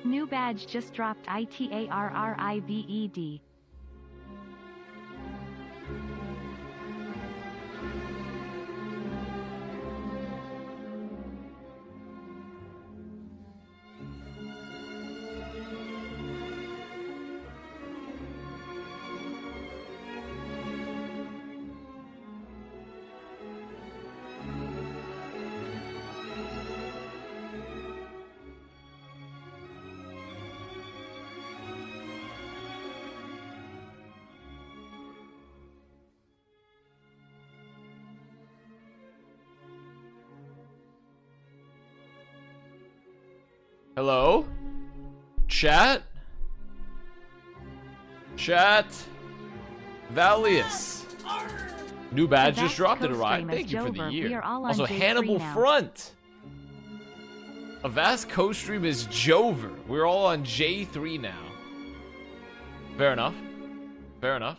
New badge just dropped ITARRIVED. Hello? Chat? Chat? Valius. New badge just dropped it, right? Thank you for the year. Also, Hannibal Front. Avast Costream is Jover. We're all on J3 now. Fair enough. Fair enough.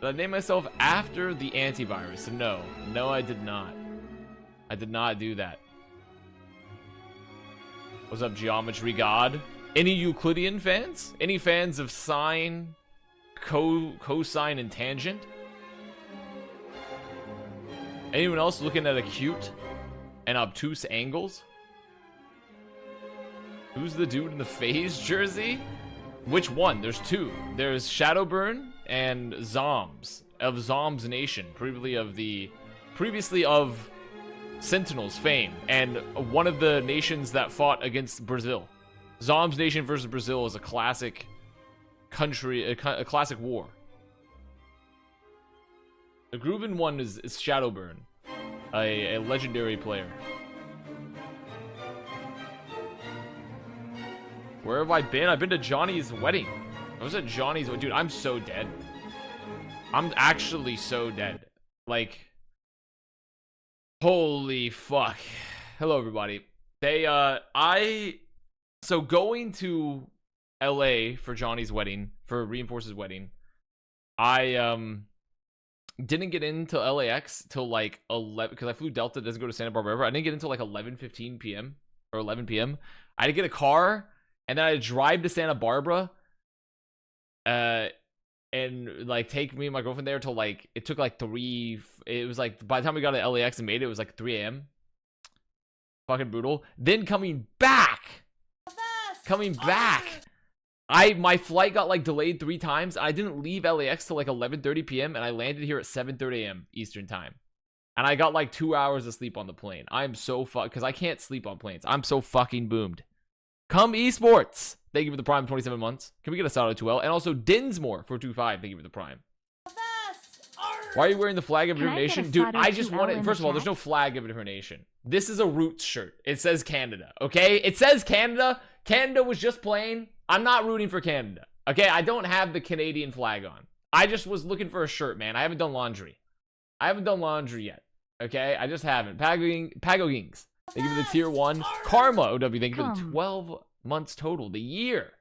Did I name myself after the antivirus? No. No, I did not. I did not do that. What's up, Geometry God? Any Euclidean fans? Any fans of sine, cosine, and tangent? Anyone else looking at acute and obtuse angles? Who's the dude in the phase jersey? Which one? There's two. There's Shadowburn and Zombs of Zombs Nation, previously of Sentinels fame, and one of the nations that fought against Brazil. Zombs Nation versus Brazil is a classic country, a classic war. The Grooven one is Shadowburn, a legendary player. Where have I been? I've been to Johnny's wedding. I was at Johnny's. Dude, I'm so dead. I'm actually so dead. Like, holy fuck. Hello, everybody. So going to LA for Johnny's wedding, for Reinforce's wedding, I didn't get into LAX till like 11, because I flew Delta, doesn't go to Santa Barbara. I didn't get into like 11:15 p.m. or 11 p.m. I had to get a car, and then I had to drive to Santa Barbara, and like take me and my girlfriend there till like, it took like 3, it was like, by the time we got to LAX and made it, it was like 3 a.m. Fucking brutal. Then coming back, my flight got like delayed 3 times. I didn't leave LAX till like 11:30 p.m. and I landed here at 7:30 a.m. Eastern time. And I got like 2 hours of sleep on the plane. I'm so because I can't sleep on planes. I'm so fucking boomed. Come esports. Thank you for the prime 27 months. Can we get a shout out to L? And also Dinsmore for 25. Thank you for the prime. Why are you wearing the flag of a different nation? Dude, I just want it. First of all, there's no flag of a different nation. This is a Roots shirt. It says Canada. Okay? It says Canada. Canada was just playing. I'm not rooting for Canada. Okay? I don't have the Canadian flag on. I just was looking for a shirt, man. I haven't done laundry. Yet. Okay? I just haven't. Pagogings. Thank you for the tier 1. Karma, OW. Thank you for the 12 months total. The year.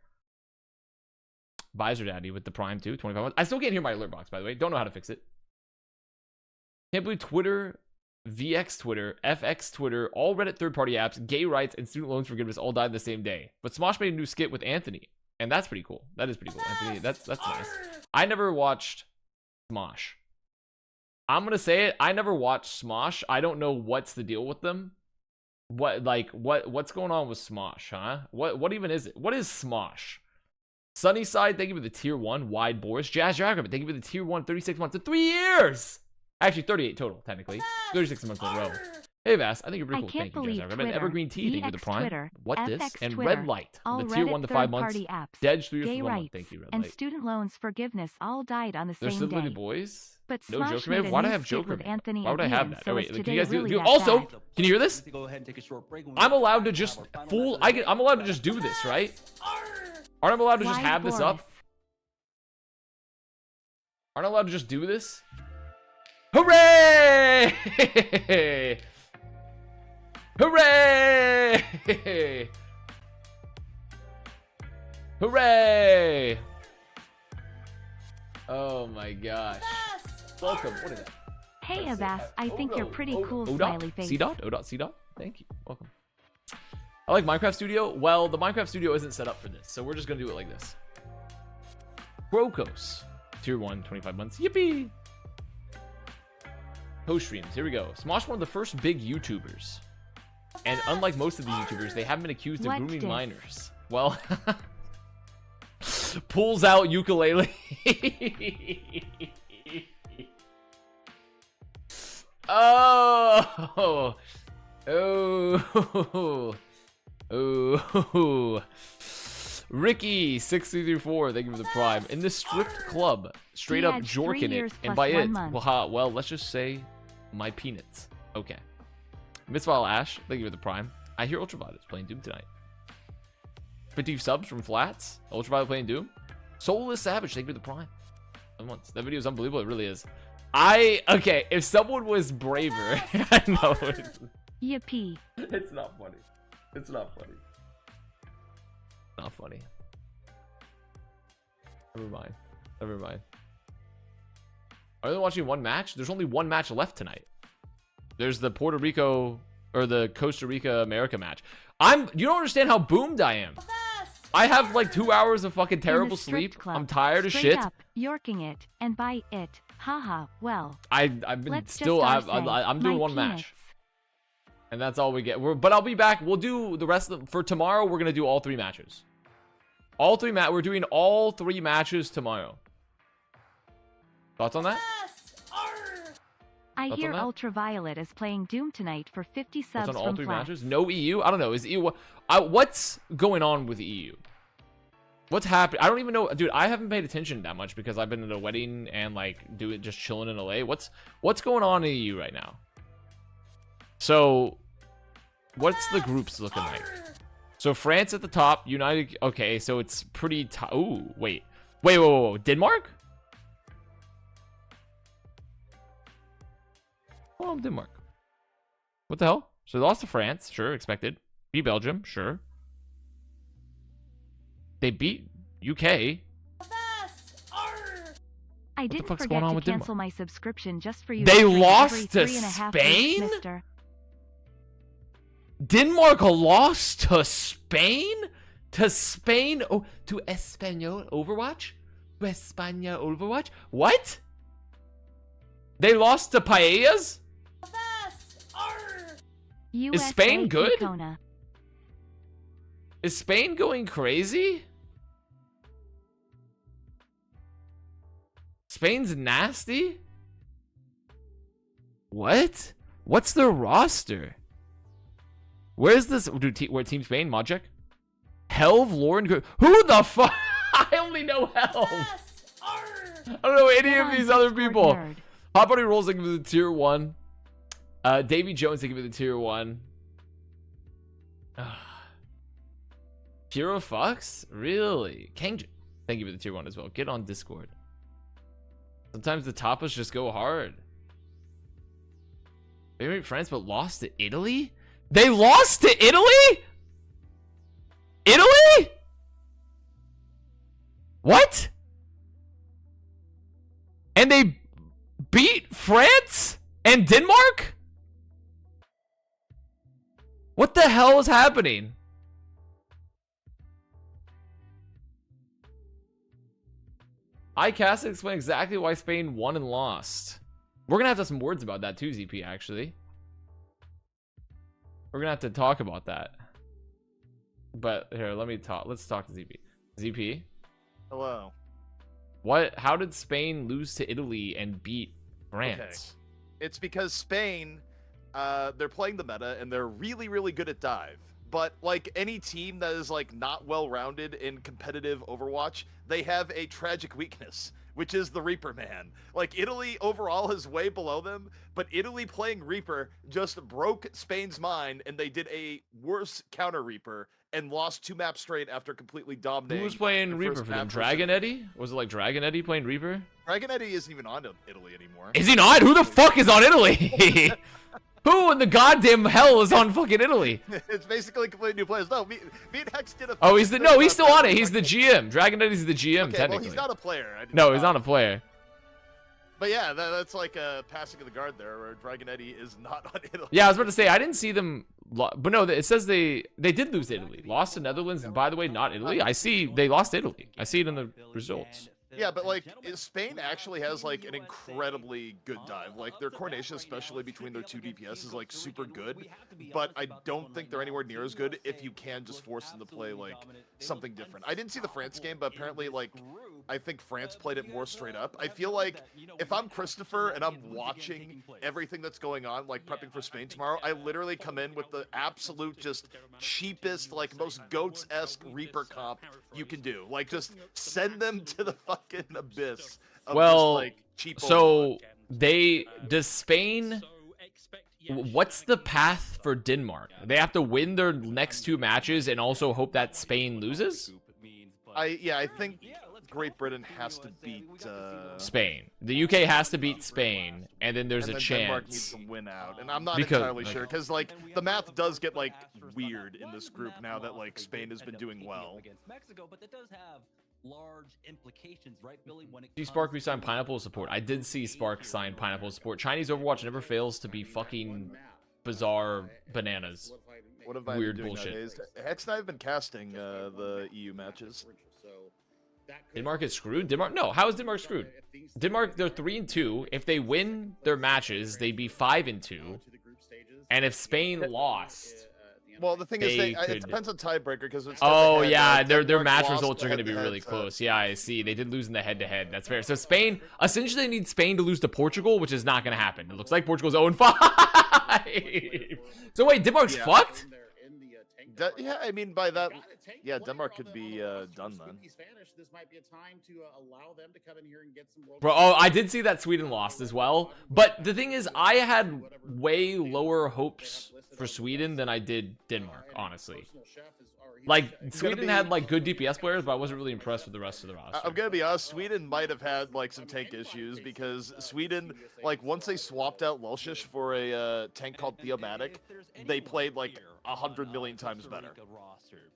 Visor Daddy with the prime too. 25 months. I still can't hear my alert box, by the way. Don't know how to fix it. Can't believe Twitter, VX Twitter, FX Twitter, all Reddit third-party apps, gay rights, and student loans forgiveness all died the same day. But Smosh made a new skit with Anthony, and that's pretty cool. That is pretty cool. Anthony, that's nice. I never watched Smosh. I'm gonna say it. I never watched Smosh. I don't know what's the deal with them. What's going on with Smosh, huh? What even is it? What is Smosh? Sunnyside, thank you for the tier 1. Wide Boris. Jazz Dragon, thank you for the tier 1. 36 months to 3 years. Actually, 38 total, technically. 36 months in a row. Hey, Vass, I think you're pretty cool. Thank you, Jazz Dragon. Evergreen Tea, thank you for the prime. Twitter, what FX this? And Twitter, Red Light, the tier 1 to 5 months. Apps, Deadge 3 gay years for 1 month. rights, Thank you, Red and Light. student loans forgiveness all died on the There's same still day. Boys. But No Smosh Joker made Man. a Why do I new have skit Joker with Man? Anthony Why would I and have Ian, that? so Oh, is wait, can today you guys do? really that Also, bad? can you hear this? I'm allowed to just I'm allowed to just do this, right? Aren't I allowed to just Wide have this Boris. up? Aren't I allowed to just do this? Hooray! Hooray! Hooray! Oh my gosh. Welcome. What is that? Hey, Avast, I think you're pretty cool, O smiley face. C dot? O dot C dot? Thank you. Welcome. I like Minecraft Studio. Well, the Minecraft Studio isn't set up for this, so we're just gonna do it like this. Crocos, tier 1, 25 months. Yippee! Costreams, here we go. Smosh, one of the first big YouTubers. And unlike most of these YouTubers, they haven't been accused of grooming minors. Well, pulls out ukulele. Oh, oh, oh. Ricky 6334, thank you for the prime. In the strict club, straight up jorking it, and by it, well, let's just say my peanuts. Okay. Mitzvah Ash, thank you for the prime. I hear Ultraviolet is playing Doom tonight. 50 subs from Flats. Ultraviolet playing Doom. Soulless Savage, thank you for the prime. That video is unbelievable. It really is. Okay, if someone was braver, I know. Yippee. It's not funny. It's not funny. Not funny. Never mind. Never mind. Are they watching one match? There's only one match left tonight. There's the Puerto Rico or the Costa Rica America match. You don't understand how boomed I am. I have like 2 hours of fucking terrible sleep. I'm tired of shit. Up, yorking it, and by it. Haha. Well. I'm doing one match. And that's all we get. But I'll be back. We'll do the rest of them. For tomorrow, we're going to do all 3 matches. We're doing all 3 matches tomorrow. Thoughts on that? I hear Ultraviolet is playing Doom tonight for 50 subs on all from 3 Flats. matches? No EU? I don't know. Is EU... what's going on with EU? What's happening? I don't even know. Dude, I haven't paid attention that much because I've been at a wedding and like just chilling in LA. What's going on in EU right now? So, what's the groups looking like? So France at the top, United. Okay, so it's pretty. Ooh, wait, Denmark. Oh, Denmark. What the hell? So they lost to France, sure, expected. Beat Belgium, sure. They beat UK. I didn't forget to cancel my subscription just for you. They lost to Spain? Denmark lost to Spain? To Spain? Oh, to Español Overwatch? To España Overwatch? What? They lost to Paellas? Is Spain good? Is Spain going crazy? Spain's nasty? What? What's their roster? Where's this? Where Team Spain? Mod check? Helv, Lauren, who the fuck? I only know Helv. I don't know any of these other people. Hot Buddy Rolls, thank you for the tier 1. Davy Jones, thank you for the tier 1. Hero Fox? Really? Kang, thank you for the tier 1 as well. Get on Discord. Sometimes the tapas just go hard. Favorite France, but lost to Italy? They lost to Italy? Italy? What? And they beat France and Denmark? What the hell is happening? iCast explain exactly why Spain won and lost. We're gonna have some words about that too, ZP, actually. We're gonna have to talk about that. But here, let's talk to ZP. ZP? Hello. How did Spain lose to Italy and beat France? Okay. It's because Spain, they're playing the meta and they're really, really good at dive. But like any team that is like not well-rounded in competitive Overwatch, they have a tragic weakness, which is the Reaper man. Like Italy overall is way below them, but Italy playing Reaper just broke Spain's mind, and they did a worse counter Reaper and lost 2 maps straight after completely dominating. Who was playing Reaper for them? Dragon Eddie? Was it like Dragon Eddie playing Reaper? Dragon Eddie isn't even on Italy anymore. Is he not? Who the fuck is on Italy? Who in the goddamn hell is on fucking Italy? It's basically completely new players. No, me and Hex did a. Oh, he's still on it. He's the GM. Dragon Eddie's the GM, okay, technically. Well, he's not a player. No, he's not a player. But yeah, that's like a passing of the guard there, where Dragon Eddy is not on Italy. Yeah, I was about to say I didn't see them, but no, it says they did lose to Italy, lost to Netherlands, and by the way, not Italy. I see they lost to Italy. I see it in the results. Yeah, but like Spain actually has like an incredibly good dive. Like their coordination, especially between their two DPS, is like super good. But I don't think they're anywhere near as good if you can just force them to play like something different. I didn't see the France game, but apparently like I think France played it more straight up. I feel like if I'm Christopher and I'm watching everything that's going on, like prepping for Spain tomorrow, I literally come in with the absolute just cheapest, like most goats-esque Reaper comp you can do. Like just send them to the fucking abyss of Well, just, like, cheap so does Spain, what's the path for Denmark? They have to win their next 2 matches and also hope that Spain loses? I think Great Britain has to beat Spain. The UK has to beat Spain, and then there's and a then chance. Denmark needs to win out, and I'm not Because, entirely like- sure because like the math does get like weird in this group now that like Spain has been doing well. Large implications, right, Billy? When it See Spark re-sign Pineapple support. I did see Spark sign Pineapple support. Chinese Overwatch never fails to be fucking bizarre bananas. What have I Weird been doing bullshit. nowadays? Hex and I have been casting the EU matches. Denmark is screwed? Denmark? No, how is Denmark screwed? Denmark, they're 3-2. If they win their matches, they'd be 5-2. And if Spain lost, Well, the thing is, They it could- depends on tiebreaker because it's. oh head-to-head, yeah, their Denmark match lost results the are going to be head-to-head, really so- close. Yeah, I see. They did lose in the head-to-head. That's fair. So Spain, essentially, they need Spain to lose to Portugal, which is not going to happen. It looks like Portugal's 0-5. So wait, Denmark's Yeah. fucked? Yeah, I mean by that, yeah, Denmark could be done then. Bro, oh, I did see that Sweden lost as well. But the thing is, I had way lower hopes for Sweden than I did Denmark, honestly. Like, Sweden had, like, good DPS players, but I wasn't really impressed with the rest of the roster. I'm gonna be honest, Sweden might have had like some tank issues because Sweden, like once they swapped out Lulshish for a tank called Theomatic, they played like 100 million times better.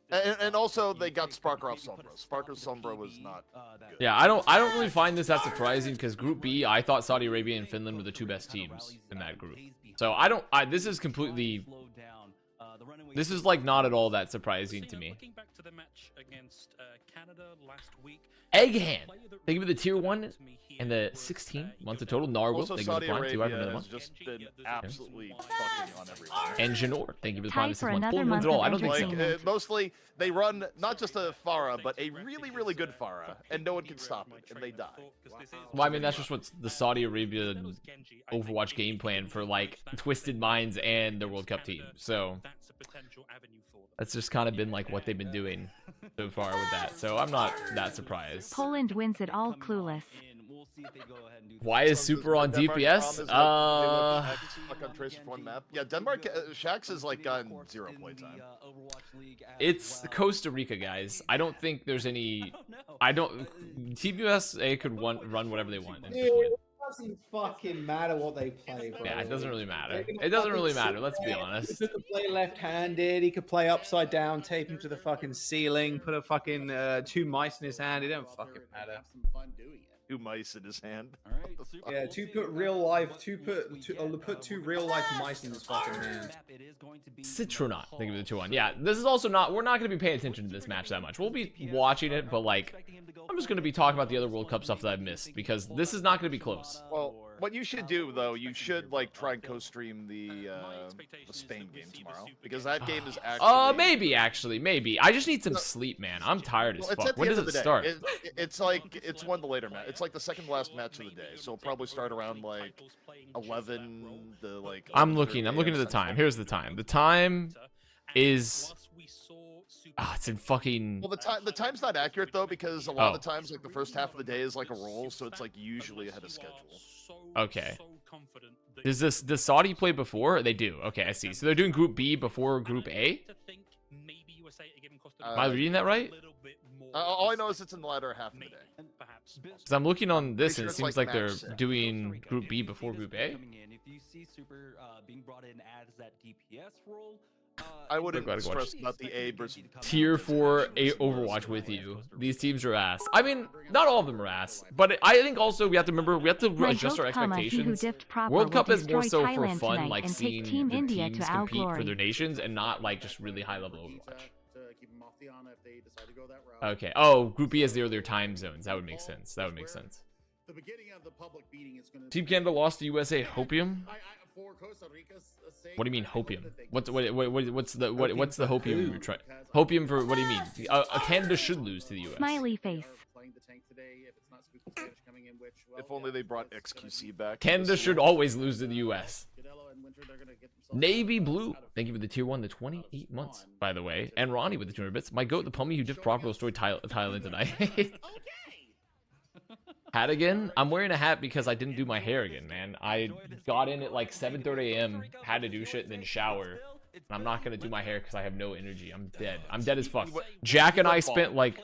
And also they got Sparker off Sombra. Sparker's Sombra was not good. Yeah, I don't really find this that surprising because Group B, I thought Saudi Arabia and Finland were the 2 best teams in that group. So this is completely, this is like not at all that surprising to me. Looking back to the match against Canada last week, Egghand, thank you for the tier 1 and the 16 months of total. Narwhal, Also, thank you for Saudi the prime, 2 Arabia another has month. just been absolutely fucking on everyone. And Janor, thank you for the Time prime, 6 for months. another Pulling wins month at all. of I don't think so. Like entertainment. mostly they run not just a Pharah, but a really, really good Pharah, and no one can stop it, and they die. Well, I mean, that's just what the Saudi Arabia Overwatch game plan for, like, Twisted Minds and their World Cup team. So that's just kind of been, like, what they've been doing so far with that. So I'm not that surprised. Poland wins it all clueless. Why is Super on Denmark DPS? problem is that they let Shaxx fuck on Tracer for one map. Yeah, Denmark, Shaxx has like gotten 0 playtime. It's Costa Rica, guys. I don't think there's any. I don't. Team USA could run whatever they want. And just win. It doesn't fucking matter what they play, bro. Yeah, it doesn't really matter. They can It doesn't fucking really sit matter. Let's be there. honest. He could play left-handed. He could play upside down, tape him to the fucking ceiling, put a fucking 2 mice in his hand. It don't fucking matter. 2 mice in his hand. Yeah, put 2 real life mice in his fucking hand. Citronaut, think of the 2-1. Yeah, this is also not. We're not going to be paying attention to this match that much. We'll be watching it, but like, I'm just going to be talking about the other World Cup stuff that I've missed because this is not going to be close. Well, what you should do though, you should like try and co-stream the Spain game tomorrow because that game is actually. Maybe. I just need some sleep, man. I'm tired as Well, it's fuck. at the When end does of it the day. start? It's like it's one of the later match. It's like the second last match of the day, so it'll probably start around like 11 to like. I'm 11:30 looking at the Central. time. Here's the time. The time is. It's in fucking. Well, the time's not accurate though because a lot Oh. of the times like the first half of the day is like a roll, so it's like usually ahead of schedule. Okay. Does Saudi play before? They do. Okay, I see. So they're doing Group B before Group A. Am I reading that right? All I know is it's in the latter half of the day. Because I'm looking on this and it Pretty sure it's seems like like they're match 6. doing Group B before Group A. If you see Super being brought in as that DPS role, I wouldn't Gotta stress about the A versus Tier 4 A Overwatch with you. These teams are ass. I mean, not all of them are ass, but I think also we have to remember we have to My adjust our hope, comma, he who expectations. dipped proper World will Cup is more destroy so for Thailand fun, tonight like and take seeing Team the India teams to our compete for glory. their nations and not like just really high level Overwatch. keep them off the Ana if they decide to go that route. Okay. Oh, Group E has their time zones. That would make sense. That would make sense. The beginning of the public beating is going to Team Canada lost to USA. Hopium. for Costa Rica's sake, What do you mean I hope hopium? that they What's can what's the hopium you're trying? Hopium for what do you mean? Canada should lose to the US. Smiley face. playing the tank today if it's not Spooky Spanish coming in, which, well, If only they brought XQC back. Canada should always lose to the US. Godello and Winter, they're gonna get themselves Navy out of Blue. it. Thank you for the tier 1 to 28 months, by the way. And Ronnie with the 200 bits. My goat, the Pummy who dipped proper story Thailand tonight. Hat again? I'm wearing a hat because I didn't do my hair again, man. I got in at like 7:30 a.m., had to do shit, then shower. And I'm not going to do my hair because I have no energy. I'm dead. I'm dead as fuck. Jack and I spent like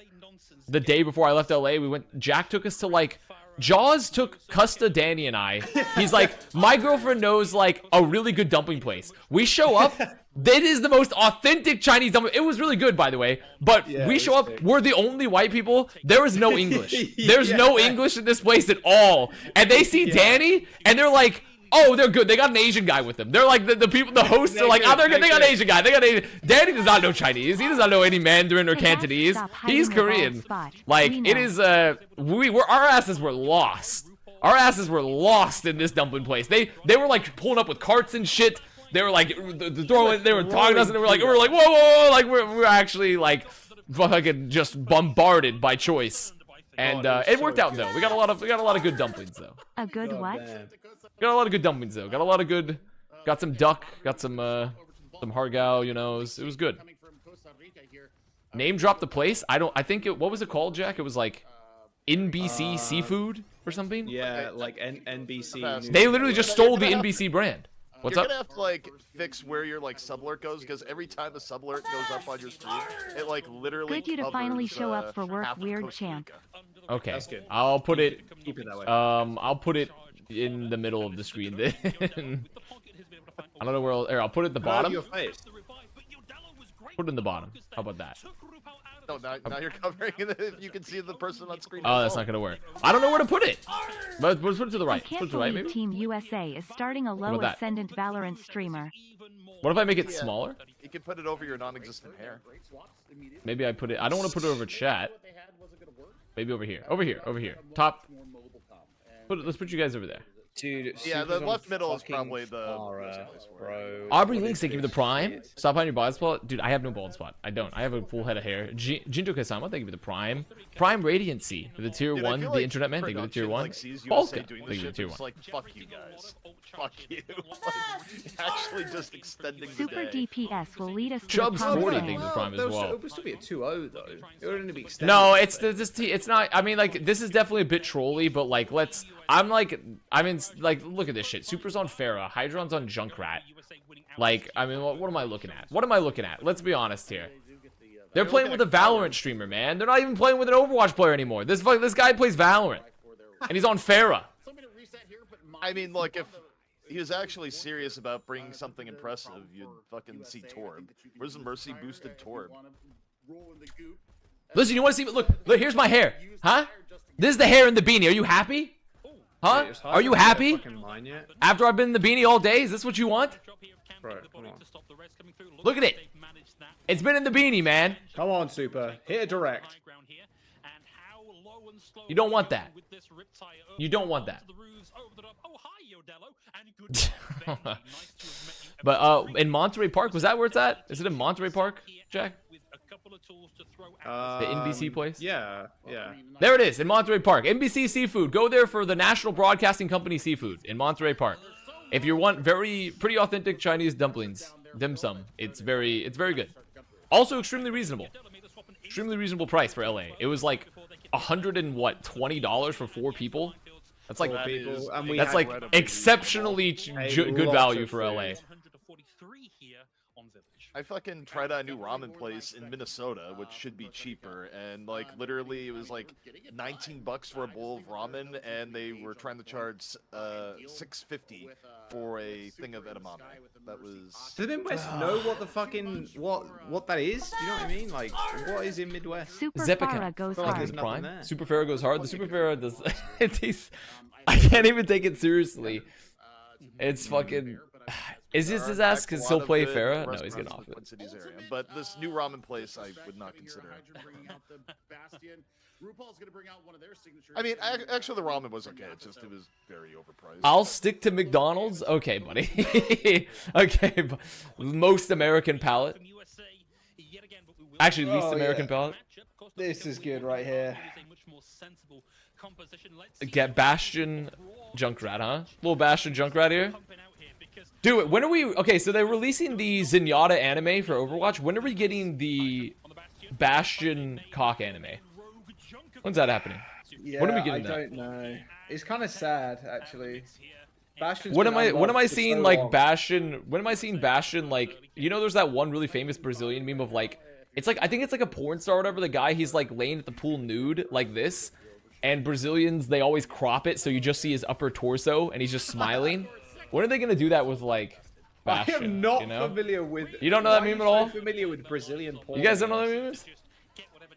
the day before I left LA, Jack took us to like, Jaws took Costa, Danny, and I. He's like, my girlfriend knows like a really good dumpling place. We show up. That is the most authentic Chinese dumpling. It was really good, by the way. But Yeah, we it show was up. sick. We're the only white people. There is no English. There's Yeah. no English in this place at all. And they see Danny, and they're like, oh, they're good. They got an Asian guy with them. They're like the people, the hosts are like, oh, they're good. They got an Asian guy. They got an Asian. Danny does not know Chinese. He does not know any Mandarin or Hey, guys, Cantonese. stop hiding He's your bald Korean. spot. Like We it know. is. Our asses were lost. Our asses were lost in this dumpling place. They were like pulling up with carts and shit. They were like throwing. They were talking to us, and we were like, whoa, whoa, whoa! Like we're actually like fucking just bombarded by choice. And it worked out though. We got a lot of good dumplings though. A good God what? damn. Got a lot of good dumplings though. Got a lot of good. Got some duck. Got some hargao. You know, it was good. Coming from Costa Rica here. Name drop the place. I think it. What was it called, Jack? It was like NBC Seafood or something. Yeah, like NBC. Avast. News They literally Network. just stole the NBC brand. What's You're up? gonna have to like fix where your like subalert goes because every time a subalert goes up on your stream, it like literally Good you to finally covers, show up for work, half of weird Costa champ. Rica. Okay, That's good. I'll put it. Keep it that way. I'll put it in the middle of the screen. Then I don't know where. I'll put it at the Out of bottom. your face. Put it in the bottom. How about that? No, now you're covering it. If you can see the person on screen. Oh, that's not gonna work. I don't know where to put it. But let's put it to the I right. Put can't it to the right, believe maybe. Team USA is starting a low about that? ascendant Valorant streamer. What if I make it Yeah. smaller? You can put it over your non-existent hair. Maybe I put it. I don't want to put it over chat. Maybe over here. Over here. Over here. Top. Let's put you guys over there. Dude, Yeah, the Super's on left middle is fucking probably the Farah, most place for bro. it. Aubrey Links, thank you for the prime. Stop on your bald spot. Dude, I have no bald spot. I don't. I have a full head of hair. Jinjo Kasama, thank you for the prime. Prime Radiancy for the tier Dude, I 1. feel The like internet man, thank you for the tier production, 1. Like, sees USA Polka, doing thank this you for the shit, tier it's 1. like, fuck you guys. Fuck you. Like, actually just extending the Super day. DPS will lead us to the Chubb's promised 40, land. thank you for the prime as It well. would still be a 2-0 though. It would only be extended. No, it's not. I mean, like, this is definitely a bit trolly, but like, look at this shit. Super's on Pharah, Hydron's on Junkrat. Like, I mean, what am I looking at? What am I looking at? Let's be honest here. They're playing with a Valorant streamer, man. They're not even playing with an Overwatch player anymore. This guy plays Valorant, and he's on Pharah. I mean, look, if he was actually serious about bringing something impressive, you'd fucking see Torb. Where's the Mercy boosted Torb? Listen, you want to see? Look, here's my hair, huh? This is the hair in the beanie. Are you happy? Huh? It's hard Are to you get happy? fucking mine yet. After I've been in the beanie all day, is this what you want? Bro, come on. Look at it. It's been in the beanie, man. Come on, Super. Hit it direct. You don't want that. You don't want that. But in Monterey Park, was that where it's at? Is it in Monterey Park, Jack? The NBC place? Yeah. There it is, in Monterey Park. NBC Seafood. Go there for the National Broadcasting Company Seafood in Monterey Park. If you want pretty authentic Chinese dumplings, dim sum, it's very good. Also extremely reasonable. Extremely reasonable price for LA. It was like $120 for 4 people. That's like Four people, and we that's had like exceptionally good value for LA. I fucking tried out a new ramen place in Minnesota, which should be cheaper, and like literally it was like $19 for a bowl of ramen, and they were trying to charge $6.50 for a thing of edamame. That was. Does the Midwest know what the fucking what that is? Do you know what I mean? Like, what is in Midwest? Super Zepica. Farah goes feel like hard. there's nothing Prime. there. Super Farah goes hard. The Super Farah does. I can't even take it seriously. It's fucking. Is this his ass can still play Farah? No, he's getting off it. Twin Cities area. But this new ramen place, I would not consider it. I mean, actually, the ramen was okay. It was very overpriced. I'll stick to McDonald's. Okay, buddy. Okay, most American palate. Actually, least American palate. This is good right here. Get Bastion Junkrat, huh? Little Bastion Junkrat here. Dude, when are we? Okay, so they're releasing the Zenyatta anime for Overwatch. When are we getting the Bastion cock anime? When's that happening? Yeah, When are we getting I that? don't know. It's kind of sad, actually. Bastion's When been am I unlocked seeing for so like long. Bastion? When am I seeing Bastion like? You know, there's that one really famous Brazilian meme of like, it's like I think it's like a porn star or whatever. The guy he's like laying at the pool nude like this, and Brazilians they always crop it so you just see his upper torso and he's just smiling. When are they gonna do that with like Bastion? I am not you know? familiar with. You don't know that Why are meme you at all? so familiar with Brazilian porn? You guys don't know that meme is?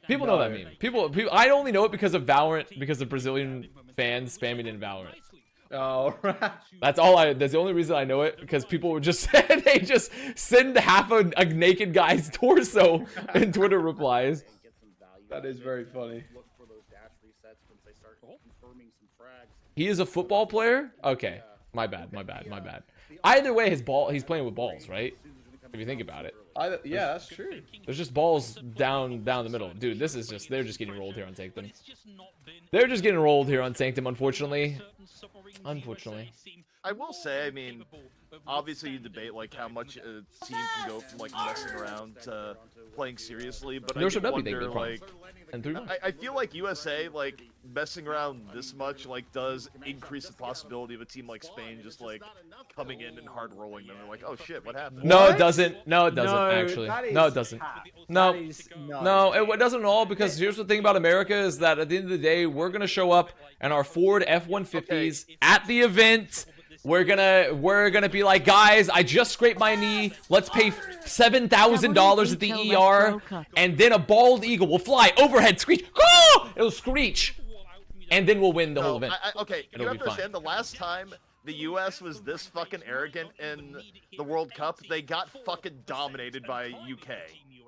People know that meme. People. I only know it because of Valorant, because of Brazilian fans spamming in Valorant. Oh, right. That's the only reason I know it, because people would just they just send half a naked guy's torso in Twitter replies. That is very funny. He is a football player? Okay. My bad. Either way, he's playing with balls, right? If you think about it. Yeah, that's true. There's just balls down the middle. Dude, this is just, they're just getting rolled here on Sanctum. They're just getting rolled here on Sanctum, unfortunately. Unfortunately. I will say, I mean, obviously you debate like how much a team can go from like messing around to playing seriously, but There I should do not be wonder big problems. like. And 3 I feel like USA, like, messing around this much, like, does increase the possibility of a team like Spain just, like, coming in and hard rolling them. They're like, oh shit, what happened? No, What? it doesn't. No, it doesn't, actually. No, it doesn't. No. No, it doesn't at all, because here's the thing about America is that at the end of the day, we're going to show up in our Ford F-150s at the event. We're gonna be like, guys, I just scraped my knee. Let's pay $7,000 at the ER, and then a bald eagle will fly overhead, screech. Oh! It'll screech, and then we'll win the whole event. Okay, It'll you be have to fine. understand, the last time the US was this fucking arrogant in the World Cup, they got fucking dominated by UK.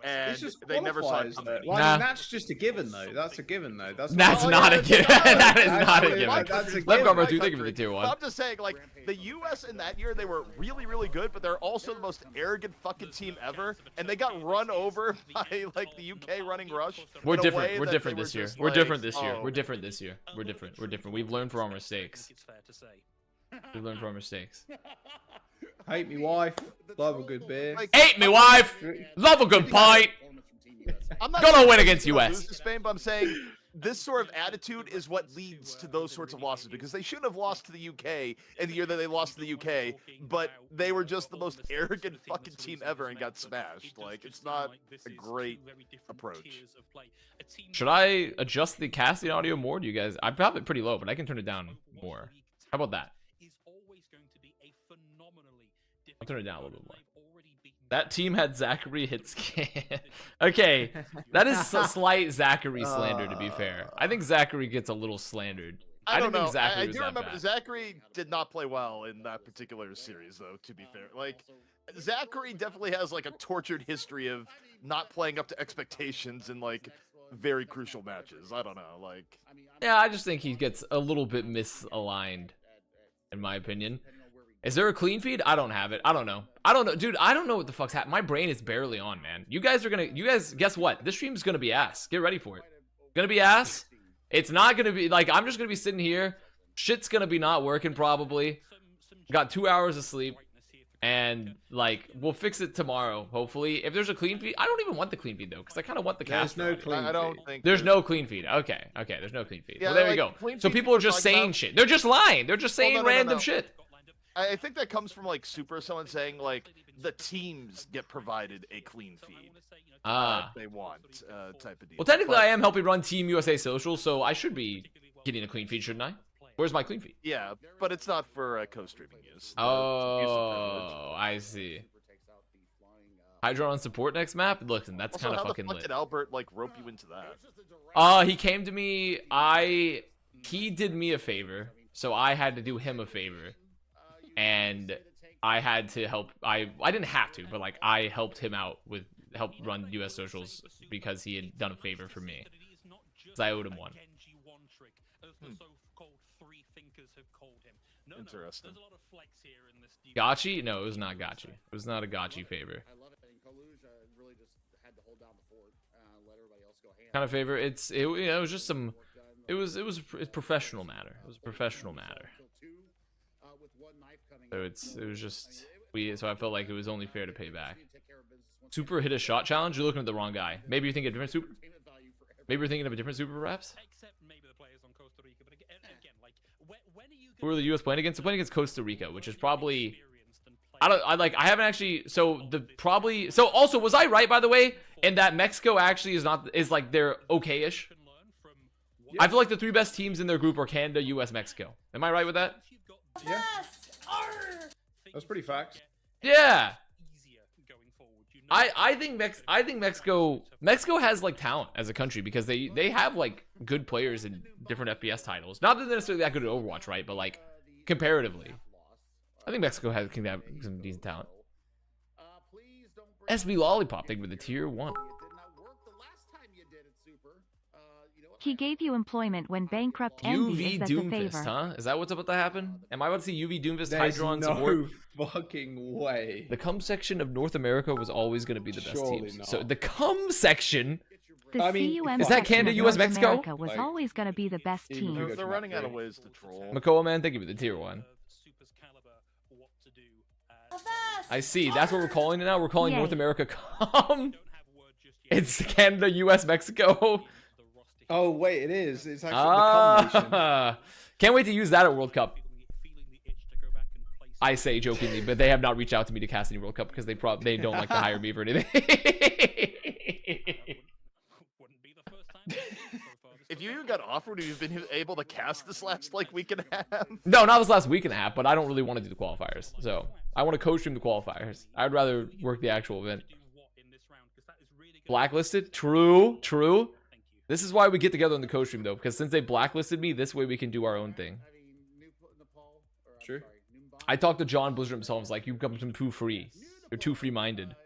And It's just they never saw it qualifiers, coming. though. Well, I Nah. mean, that's just a given, though. That's a given, though. That's That's Oh, not yeah, a given. That is not a That's given. that's a Left given. armor My 2, thank you for country. the tier But 1. I'm just saying, like, the US in that year, they were really, really good, but they're also the most arrogant fucking team ever, and they got run over by, like, the UK running rush. We're in a different. way We're that different they were this year. just We're like, different this year. oh. We're different this year. We're different. We're different. We've learned from our mistakes. We've learned from our mistakes. Hate me wife. Love a good beer. Like, Hate me, wife. Love a good pint. I'm not Gonna saying win that against they're gonna US. lose to Spain, but I'm saying this sort of attitude is what leads to those sorts of losses, because they shouldn't have lost to the UK in the year that they lost to the UK, but they were just the most arrogant fucking team ever and got smashed. Like, it's not a great approach. Should I adjust the casting audio more? Do you guys? I have it pretty low, but I can turn it down more. How about that? I'll turn it down a little bit more. That team had Zachary hit scan. Okay, that is a slight Zachary slander, to be fair. I think Zachary gets a little slandered. I don't didn't know. think Zachary I was do that remember bad. Zachary did not play well in that particular series, though, to be fair. Like, Zachary definitely has, like, a tortured history of not playing up to expectations in, like, very crucial matches. I don't know. Like, Yeah, I just think he gets a little bit misaligned, in my opinion. Is there a clean feed? I don't have it. I don't know. Dude, I don't know what the fuck's happening. My brain is barely on, man. You guys, guess what? This stream is gonna be ass. Get ready for it. Gonna be ass. It's not gonna be, like, I'm just gonna be sitting here. Shit's gonna be not working, probably. Got 2 hours of sleep. And, like, we'll fix it tomorrow, hopefully. If there's a clean feed, I don't even want the clean feed, though, because I kind of want the cast. There's no clean I don't feed. think There's no clean feed. Okay, there's no clean feed. Yeah, Well, there like, we go. clean So feed people are just talking saying about- shit. They're just lying. They're just saying no, no, no, random no. shit. I think that comes from like Super, someone saying like the teams get provided a clean feed. If they want type of deal. Well, technically, But, I am helping run Team USA Social, so I should be getting a clean feed, shouldn't I? Where's my clean feed? yeah, but it's not for co-streaming use. Oh, I see. Hydra on support next map? Look, that's Also, kind of how fucking the fuck lit. did Albert like rope you into that? He came to me. He did me a favor, so I had to do him a favor, and I had to help. I didn't have to, but like I helped him out with help run US socials because he had done a favor for me. So I owed him one. Interesting. Gotchi? No, it was not Gotchi. It was not a Gotchi favor. I love it. And Kaluj really just had to hold down the fort, let everybody else go ham. Kind of favor. It was just some. It was a professional matter. It was a professional matter. So it was just so I felt like it was only fair to pay back. Super hit a shot challenge. You're looking at the wrong guy. Maybe you're thinking of a different super. Maybe you're thinking of a different super, perhaps. Who are the U.S. playing against? They're playing against Costa Rica, which is probably. I haven't actually. So also, was I right, by the way, in that Mexico actually is like they're okay-ish. I feel like the three best teams in their group are Canada, U.S., Mexico. Am I right with that? Yeah. That's pretty facts. Yeah. I think Mexico has like talent as a country because they have like good players in different FPS titles. Not that they're necessarily that good at Overwatch, right? But like comparatively, I think Mexico can have some decent talent. SB Lollipop, thank you for the tier 1. He gave you employment when bankrupt envy is UV that's a Doomfist, favor. huh? Is that what's about to happen? Am I about to see UV Doomfist There's Hydra on no support? fucking way. The cum section of North America was always going to be the best Surely teams. not. So the cum section. The I mean, CUM is that section Canada, of US, North Mexico? America was Like, always going to be the best even if team. we They're running out of ways to troll. Makoa man, thank you for the tier 1. I see. That's what we're calling it now. We're calling Yay. North America cum. It's Canada, US, Mexico. Oh wait, it is. It's actually the combination. Can't wait to use that at World Cup. I say jokingly, but they have not reached out to me to cast any World Cup because they don't like to hire me for anything. If you even got offered, you've been able to cast this last like week and a half. No, not this last week and a half, but I don't really want to do the qualifiers. So I want to co-stream the qualifiers. I'd rather work the actual event. Blacklisted? True. This is why we get together on the co-stream though, because since they blacklisted me, this way we can do our own thing. Sure. I talked to John Blizzard himself. He's like, you come too free. You're too free-minded.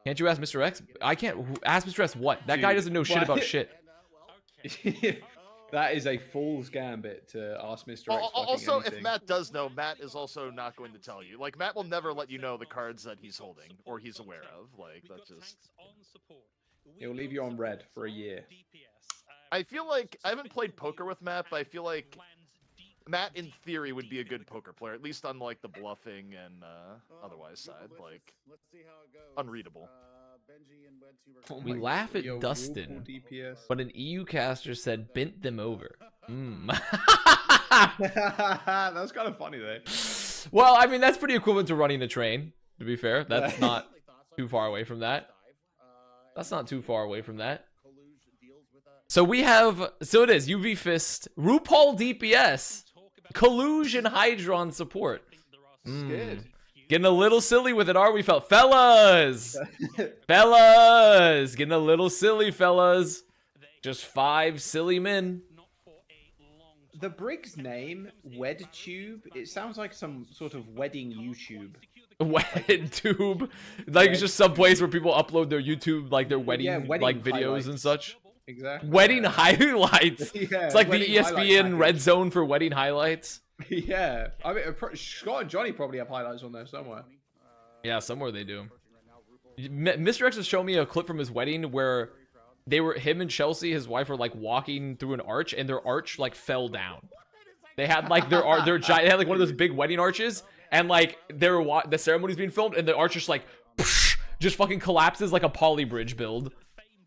Can't you ask Mr. X? I can't ask Mr. X what? That guy Dude, doesn't know shit what? about shit. That is a fool's gambit to ask Mr. X. Also, if anything. Matt does know, Matt is also not going to tell you. Like, Matt will never let you know the cards that he's holding or he's aware of. Like, that's just. He'll leave you on red for a year. I feel like I haven't played poker with Matt, but I feel like Matt, in theory, would be a good poker player, at least on like the bluffing and otherwise side. Like, unreadable. Oh We my laugh God. at Yo, Dustin, DPS. but an EU caster said bent them over. That's kind of funny though. Well, I mean, that's pretty equivalent to running a train, to be fair. That's not too far away from that. That's not too far away from that. So it is UV Fist, RuPaul DPS, Collusion Hydron support. Good. Getting a little silly with it, are we, fellas? Fellas! Getting a little silly, fellas. Just 5 silly men. The Brig's name, WedTube, it sounds like some sort of wedding YouTube. WedTube. Like, it's just some place where people upload their YouTube, like, their wedding, wedding like, videos highlights. and such. Exactly. Wedding highlights. Yeah, It's like the wedding highlight ESPN package. Red Zone for wedding highlights. Yeah. I mean, Scott and Johnny probably have highlights on there somewhere. Yeah, somewhere they do. Mr. X was showing me a clip from his wedding where him and Chelsea, his wife, were like walking through an arch, and their arch like fell down. They had like their giant, they had like one of those big wedding arches, and like the ceremony's being filmed, and the arch just like just fucking collapses like a poly bridge build.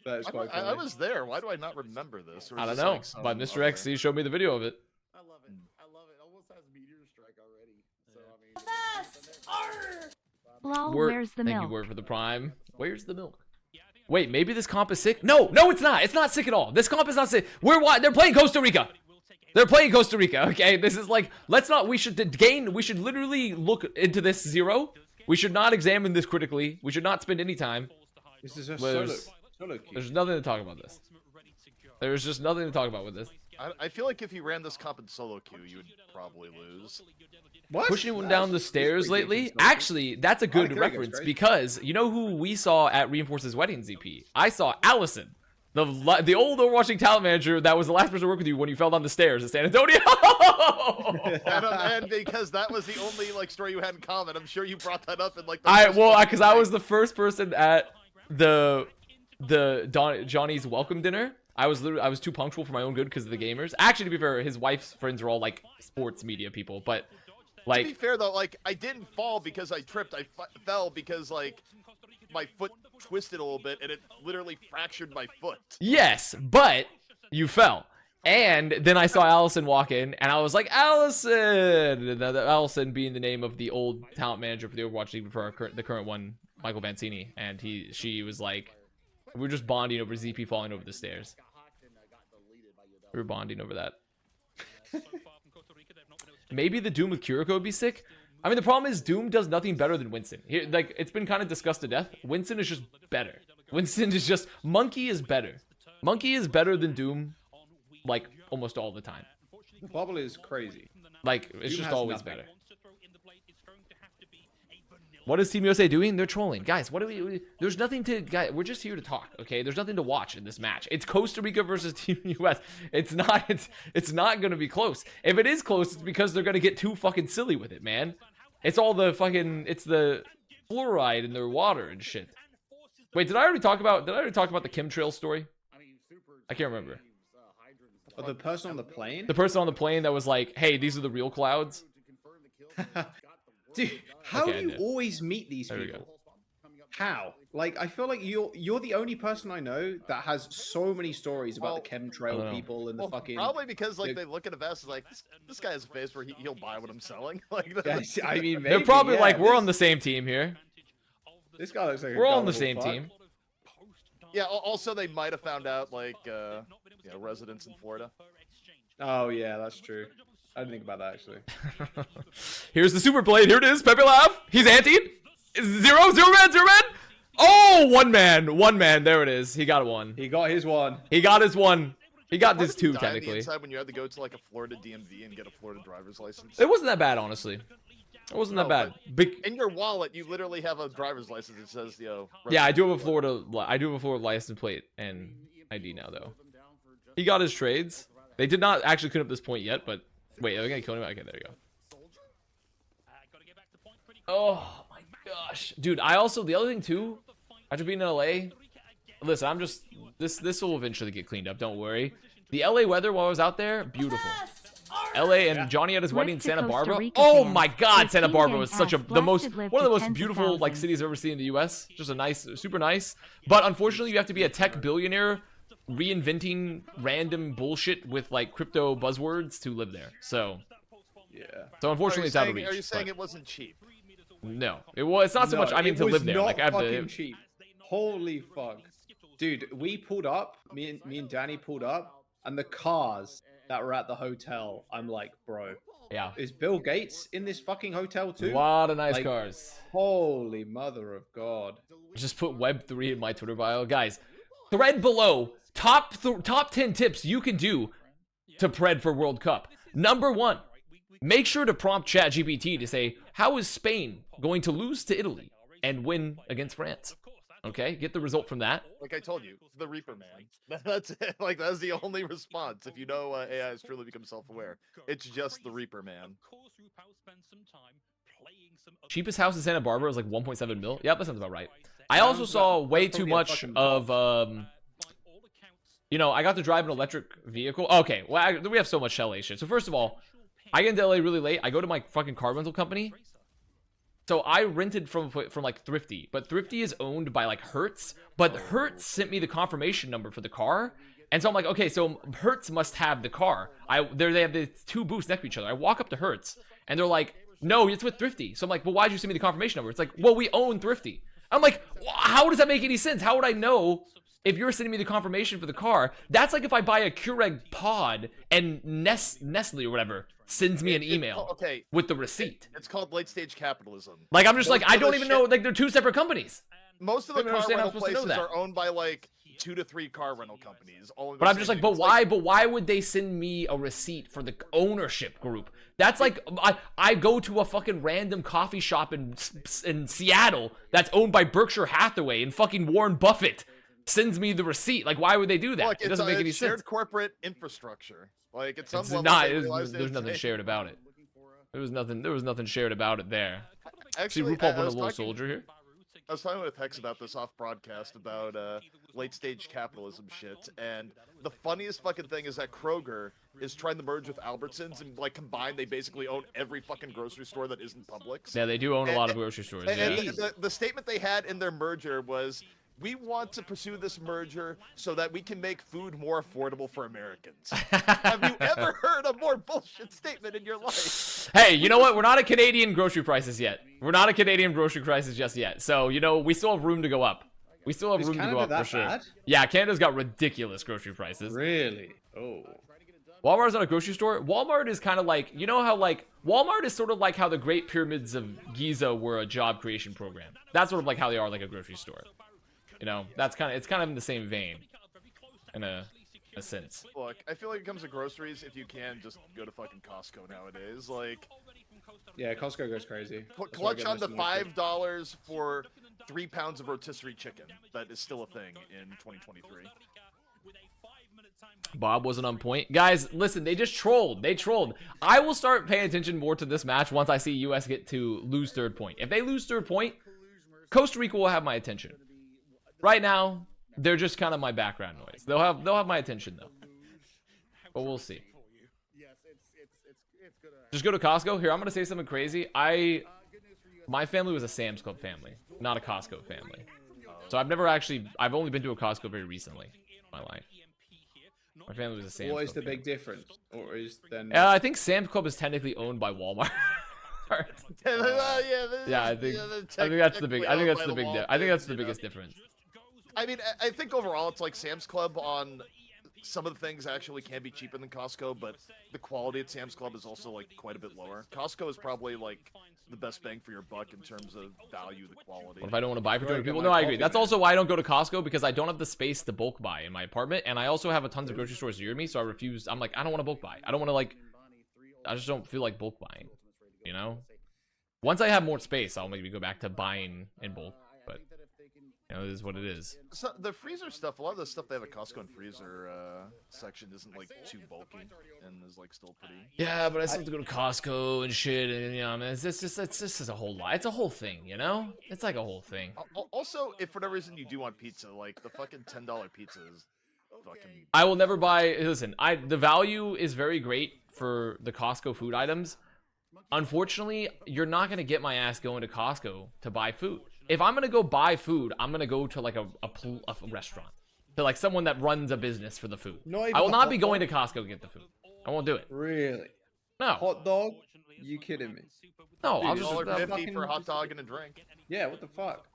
That is quite funny. I was there. Why do I not remember this? Or is I don't this, know, like, some but Mr. other- X, he showed me the video of it. I love it. I love it. Almost has Meteor Strike already. Lol, Word. where's the Thank milk? you, Word, for the prime. Where's the milk? Wait, maybe this comp is sick? No, no, it's not. It's not sick at all. This comp is not sick. They're playing Costa Rica. They're playing Costa Rica, okay? This is like, we should literally look into this zero. We should not examine this critically. We should not spend any time. This is a solo queue. There's nothing to talk about this. There's just nothing to talk about with this. I feel like if you ran this comp in solo queue, you would probably lose. What? Pushing one down the stairs pretty lately? decent, solo queue. Actually, that's a good there we go, reference Trace. because you know who we saw at Reinforce's wedding, ZP? I saw Allison, the old Overwatching talent manager that was the last person to work with you when you fell down the stairs in San Antonio. And because that was the only like story you had in common, I'm sure you brought that up in like. Because I was the first person at the Johnny's welcome dinner. I was too punctual for my own good because of the gamers. Actually, to be fair, his wife's friends are all like sports media people, but like. To be fair though, like I didn't fall because I tripped. I fell because like my foot twisted a little bit and it literally fractured my foot. Yes, but you fell. And then I saw Allison walk in, and I was like, Allison! And Allison being the name of the old talent manager for the Overwatch League for the current one, Michael Vancini. And she was like, we were just bonding over ZP falling over the stairs. We were bonding over that. Maybe the Doom with Kuriko would be sick. I mean, the problem is Doom does nothing better than Winston. Here, like, it's been kind of discussed to death. Winston is just better. Winston is just... Monkey is better. Monkey is better than Doom, like, almost all the time. Bubble is crazy. Like, it's Doom just has always nothing. better. What is Team USA doing? They're trolling. Guys, what do we... There's nothing to... Guys, we're just here to talk, okay? There's nothing to watch in this match. It's Costa Rica versus Team US. It's not going to be close. If it is close, it's because they're going to get too fucking silly with it, man. It's all the fucking... It's the fluoride in their water and shit. Wait, did I already talk about the chemtrail story? I can't remember. Oh, the person on the plane? The person on the plane that was like, hey, these are the real clouds. Dude, how Okay, do I you did. always meet these There we people? How? Like, I feel like you're the only person I know that has so many stories about the I don't chemtrail know. people and the Well, fucking. probably because like the- they look at Avast as like this guy has a face where he'll buy what I'm selling. Like Yes, I mean, maybe, They're probably yeah, like, we're on the same team here. This guy looks like a We're all on the gullible same fuck. team. Yeah. Also, they might have found out like residents in Florida. Oh yeah, that's true. I didn't think about that actually. Here's the super blade. Here it is. Pepe Lav. He's antied. Zero man. Oh, one man. There it is. He got one. He got his one. He got his one. He got Why this did you two, die on the technically. inside when you had to go to like a Florida DMV and get a Florida driver's license. It wasn't that bad, honestly. It wasn't that No, bad. but Big. In your wallet, you literally have a driver's license that says, Yeah, I do have a Florida license plate and ID now, though. He got his trades. They did not actually clean up this point yet, but wait, are they gonna kill him? Okay, there you go. Oh my gosh, dude! I also the other thing too, after being in LA, listen, I'm just this will eventually get cleaned up. Don't worry. The LA weather while I was out there, beautiful. LA and Johnny had his wedding in Risk to Santa Costa Barbara. Rica Oh fans. my God, Your Santa team Barbara gang was such a asked the most Blasted lived one of the to most beautiful like 10,000. cities I've ever seen in the U.S. Just a nice, super nice. But unfortunately, you have to be a tech billionaire reinventing random bullshit with like crypto buzzwords to live there. So Yeah. unfortunately, it's out of reach. Are you saying but it wasn't cheap? no, it's not so No, much. I mean it to was live there. not Like I have fucking to. cheap. Holy fuck, dude! We pulled up. Me and Danny pulled up, and the cars that were at the hotel. I'm like, bro, Yeah, is Bill Gates in this fucking hotel a too? lot of nice Like- cars. Holy mother of God! Just put Web3 in my Twitter bio, guys. Thread below top 10 tips you can do to pred for World Cup. Number 1, make sure to prompt ChatGPT to say, how is Spain going to lose to Italy and win against France? Okay, get the result from that. Like I told you, the Reaper man. That's it. Like that's the only response. If you know AI has truly become self-aware, it's just the Reaper man. Cheapest house in Santa Barbara is like 1.7 mil. Yep, that sounds about right. I also saw way too probably a much fucking of you know, I got to drive an electric vehicle. Okay, well, we have so much LA shit. So first of all, I get into LA really late. I go to my fucking car rental company. So I rented from like Thrifty, but Thrifty is owned by like Hertz, but Hertz sent me the confirmation number for the car. And so I'm like, okay, so Hertz must have the car. They have the two booths next to each other. I walk up to Hertz and they're like, no, it's with Thrifty. So I'm like, well, why'd you send me the confirmation number? It's like, well, we own Thrifty. I'm like, how does that make any sense? How would I know if you're sending me the confirmation for the car? That's like if I buy a Keurig pod and Nestle or whatever sends me an email with the receipt. It's called late stage capitalism. Like, I'm just like, I don't even know, like, they're two separate companies. Most of the I don't car understand how I'm rental supposed to know places that. are owned by like 2 to 3 car rental companies. All in But the I'm just same like, name. but It's why? But why would they send me a receipt for the ownership group? That's like, I go to a fucking random coffee shop in Seattle that's owned by Berkshire Hathaway, and fucking Warren Buffett sends me the receipt. Like, why would they do that? Look, It doesn't make any shared sense. corporate infrastructure. Like it's It's level not. they realized There's it's nothing a- shared about it. There was nothing shared about it there. See, Actually, RuPaul I put a was little talking- soldier here. I was talking with Hex about this off broadcast about late stage capitalism shit, and the funniest fucking thing is that Kroger is trying to merge with Albertsons, and like combined, they basically own every fucking grocery store that isn't Publix. Yeah, they do own a lot of grocery stores. And Yeah. the statement they had in their merger was, we want to pursue this merger so that we can make food more affordable for Americans. Have you ever heard a more bullshit statement in your life? Hey, you know what? We're not at Canadian grocery prices yet. We're not at Canadian grocery prices just yet. So, you know, we still have room to go up. We still have Is room to go Canada up that for sure. bad? Yeah, Canada's got ridiculous grocery prices. Really? Oh. Walmart's not a grocery store. Walmart is kind of like, you know how like, Walmart is sort of like how the Great Pyramids of Giza were a job creation program. That's sort of like how they are like a grocery store. You know, it's kind of in the same vein, in a sense. Look, I feel like it comes to groceries, if you can, just go to fucking Costco nowadays. Like, Yeah, Costco goes crazy. That's why I clutch get on the most of my shit. $5 for 3 pounds of rotisserie chicken. That is still a thing in 2023. Bob wasn't on point. Guys, listen, they just trolled. They trolled. I will start paying attention more to this match once I see US get to lose third point. If they lose third point, Costa Rica will have my attention. Right now, they're just kind of my background noise. They'll have my attention though. But we'll see. Just go to Costco. Here, I'm gonna say something crazy. My family was a Sam's Club family, not a Costco family. So I've only been to a Costco very recently in my life. My family was a Sam's Club. What is the family. big difference? Or is then? I think Sam's Club is technically owned by Walmart. Yeah, I think that's the big. I think that's the big. I think that's the biggest difference. I mean, I think overall it's like Sam's Club on some of the things actually can be cheaper than Costco, but the quality at Sam's Club is also like quite a bit lower. Costco is probably like the best bang for your buck in terms of value, the quality. What if I don't want to buy for 200 people? my No, I agree. coffee, That's man. also why I don't go to Costco, because I don't have the space to bulk buy in my apartment, and I also have a tons of grocery stores near me, so I refuse. I'm like, I don't want to bulk buy. I don't want to like. I just don't feel like bulk buying. You know. Once I have more space, I'll maybe go back to buying in bulk. But you know, it is what it is. So the freezer stuff, a lot of the stuff they have at Costco and freezer section isn't like too bulky and is like still pretty. Yeah, but I still have to go to Costco and shit, and you know, man, it's just a whole lot. It's a whole thing, you know. It's like a whole thing. Also, if for no reason you do want pizza, like the fucking $10 pizza is fucking. I will never buy. Listen, the value is very great for the Costco food items. Unfortunately, you're not gonna get my ass going to Costco to buy food. If I'm gonna go buy food, I'm gonna go to like a restaurant, to like someone that runs a business for the food. Not even I will a not hot be going to dog? Costco to get the food. I won't do it. Really? No, Hot dog? You kidding me? no. I'll Dude, just. $1.50 for a hot dog and a drink. Yeah, what the fuck?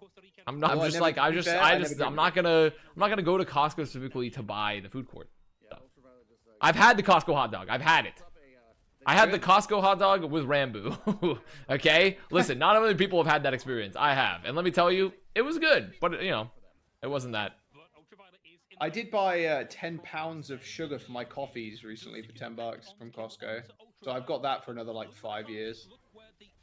I'm not. I'm Well, just I like. never- I to be just. fair, I I just. never I'm do not gonna. I'm not gonna go to Costco specifically to buy the food court stuff. I've had the Costco hot dog. I've had it. I had the Costco hot dog with Rambo. Okay? Listen, not other people have had that experience. I have. And let me tell you, it was good. But, you know, it wasn't that. I did buy 10 pounds of sugar for my coffees recently for $10 from Costco. So I've got that for another like 5 years.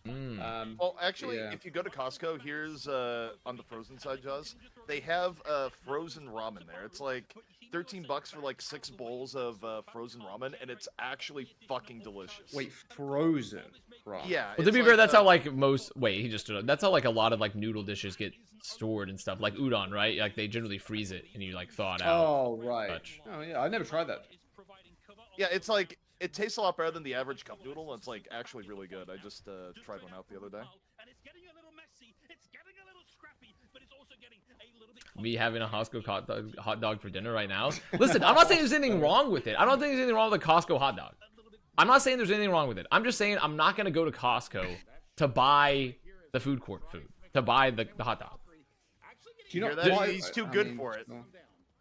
Well, actually, Yeah. if you go to Costco, here's on the frozen side, Jaws. They have frozen ramen there. It's like $13 for like 6 bowls of frozen ramen, and it's actually fucking delicious. Wait, frozen? Right. Yeah. Well, to it's be fair, like, that's how, like, most... Wait, he just stood up. That's how, like, a lot of, like, noodle dishes get stored and stuff. Like udon, right? Like, they generally freeze it, and you, like, thaw it out. Oh, right. Such. Oh, yeah. I never tried that. Yeah, it's like it tastes a lot better than the average cup noodle. And it's like actually really good. I just tried one out the other day. Me having a Costco hot dog for dinner right now. Listen, I'm not saying there's anything wrong with it. I don't think there's anything wrong with a Costco hot dog. I'm not saying there's anything wrong with it. I'm just saying I'm not gonna go to Costco to buy the food court food, to buy the hot dog. Do you Hear know that? why? He's too I good mean, for it. no.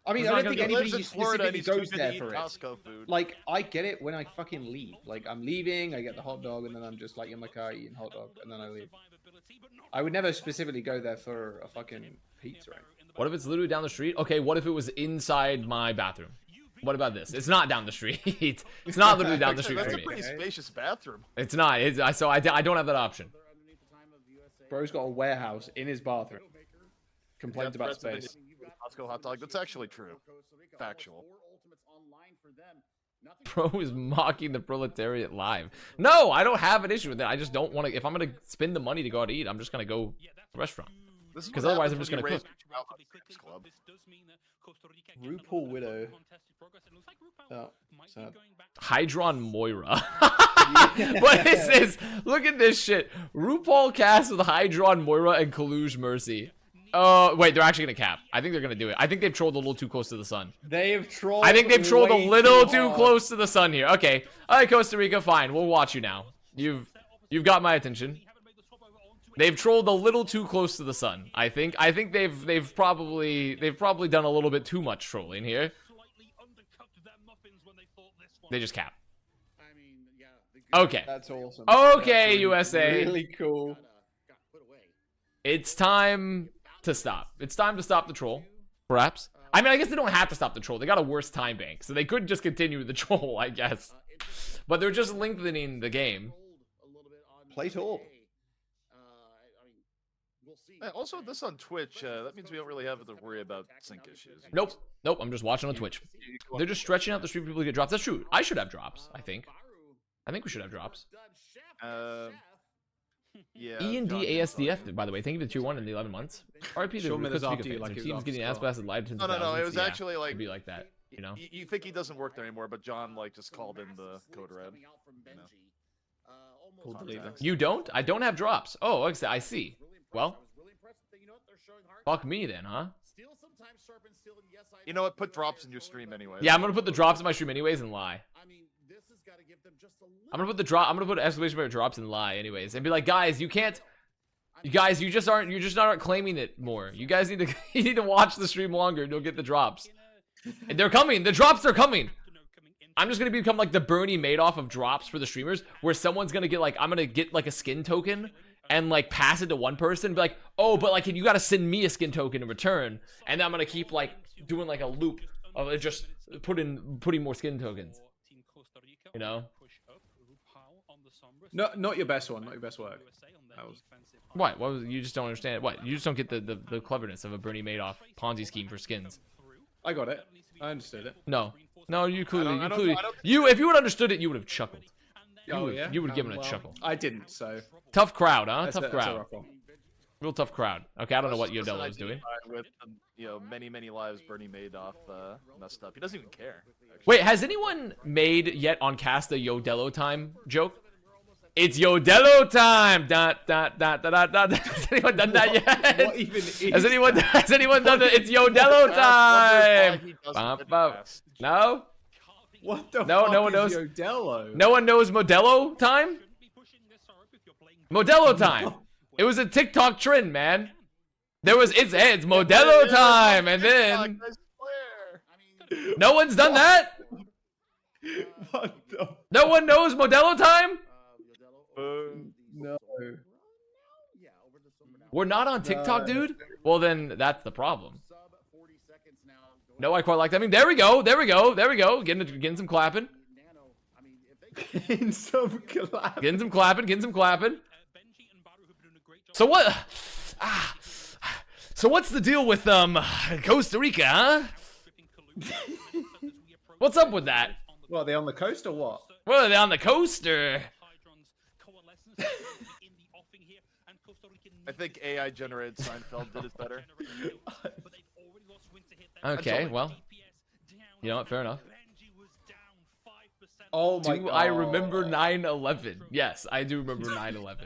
I mean, He's I not don't think gonna- He lives anybody in Florida and specifically he's too goes good to there eat for it. Costco food. Like, I get it when I fucking leave. Like, I'm leaving, I get the hot dog, and then I'm just like in my car eating hot dog, and then I leave. I would never specifically go there for a fucking pizza. Right? What if it's literally down the street? Okay, what if it was inside my bathroom? What about this? It's not down the street. It's not literally down the street That's for a me. pretty spacious bathroom. It's not. So I don't have that option. Bro's got a warehouse in his bathroom. Complains about space. Costco hot dog. That's actually true. Factual. Bro is mocking the proletariat live. No, I don't have an issue with it. I just don't want to. If I'm gonna spend the money to go out to eat, I'm just gonna go to a restaurant. This is 'Cause what otherwise happens I'm just when you gonna raise your child on Sam's Club. RuPaul Widow. Oh, sad. Hydron Moira. What is this? Look at this shit. RuPaul cast with Hydron Moira and Kaluge Mercy. Wait, they're actually gonna cap. I think they're gonna do it. I think they've trolled a little too close to the sun. They have trolled. I think they've trolled a way little too hard. close to the sun here. Okay. Alright, Costa Rica, fine. We'll watch you now. You've got my attention. They've trolled a little too close to the sun. I think they've probably done a little bit too much trolling here. They just cap. Okay. That's awesome. Okay, That's USA. Really cool. It's time to stop. It's time to stop the troll, perhaps. I mean, I guess they don't have to stop the troll. They got a worse time bank, so they could just continue the troll, I guess. But they're just lengthening the game. Play tall. Yeah, also, this on Twitch, that means we don't really have to worry about sync issues. Nope. Nope, I'm just watching on Twitch. They're just stretching out the stream for people to get drops. That's true. I should have drops, I think. I think we should have drops. Yeah. END by the way. Thank you for tier 1 in the 11 months. RP to Show me this Costa after Rica you, fans. like, Their it was team's after getting ass Scott. blasted live to No, it was actually like it'd be like that, you know. You think he doesn't work there anymore, but John like just called in the code red. Pull the lever. You don't? I don't have drops. Oh, okay, I see. Well, fuck me then, huh? You know what? Put drops in your stream anyway. Yeah, I'm gonna put the drops in my stream anyways and lie. I'm gonna put exclamation mark drops and lie anyways, and be like, guys, you can't. You guys, you just aren't claiming it more. You guys need to you need to watch the stream longer and you'll get the drops. And they're coming. The drops are coming. I'm just gonna become like the Bernie Madoff of drops for the streamers, where someone's gonna get like, I'm gonna get like a skin token and like pass it to one person and be like, oh, but like you gotta send me a skin token in return, and then I'm gonna keep like doing like a loop of just putting more skin tokens. You know? No, not your best one. Not your best work. What? What was, you just don't understand? What? You just don't get the cleverness of a Bernie Madoff Ponzi scheme for skins. I got it. I understood it. No, you clearly, I don't if you had understood it, you would have chuckled. Yeah. You would have given well, a chuckle. I didn't, so. Tough crowd, huh? That's Tough a crowd. rough one. Real tough crowd. Okay, I don't know what Listen, Yodello's I doing. With many lives Bernie Madoff messed up. He doesn't even care. Actually. Wait, has anyone made yet on cast a Yodello time joke? It's Yodello time! Has anyone done that yet? What even is Has anyone done that? It's Yodello time! No? What the No, fuck no one is knows. Yodello? No one knows Modelo time? Modelo time. It was a TikTok trend, man. There was it's Modelo time, and then no one's done that. What the? No one knows Modelo time. No. We're not on TikTok, dude. Well, then that's the problem. No, I quite like that. I mean, there we go. Getting some clapping. In some collab. Getting some clapping. So what? So what's the deal with Costa Rica, huh? What's up with that? What, are they on the coast or what? What, are they on the coast or? I think AI generated Seinfeld did it better. Okay, well, you know what? Fair enough. Oh my Do god. I remember 9/11? Yes, I do remember 9/11.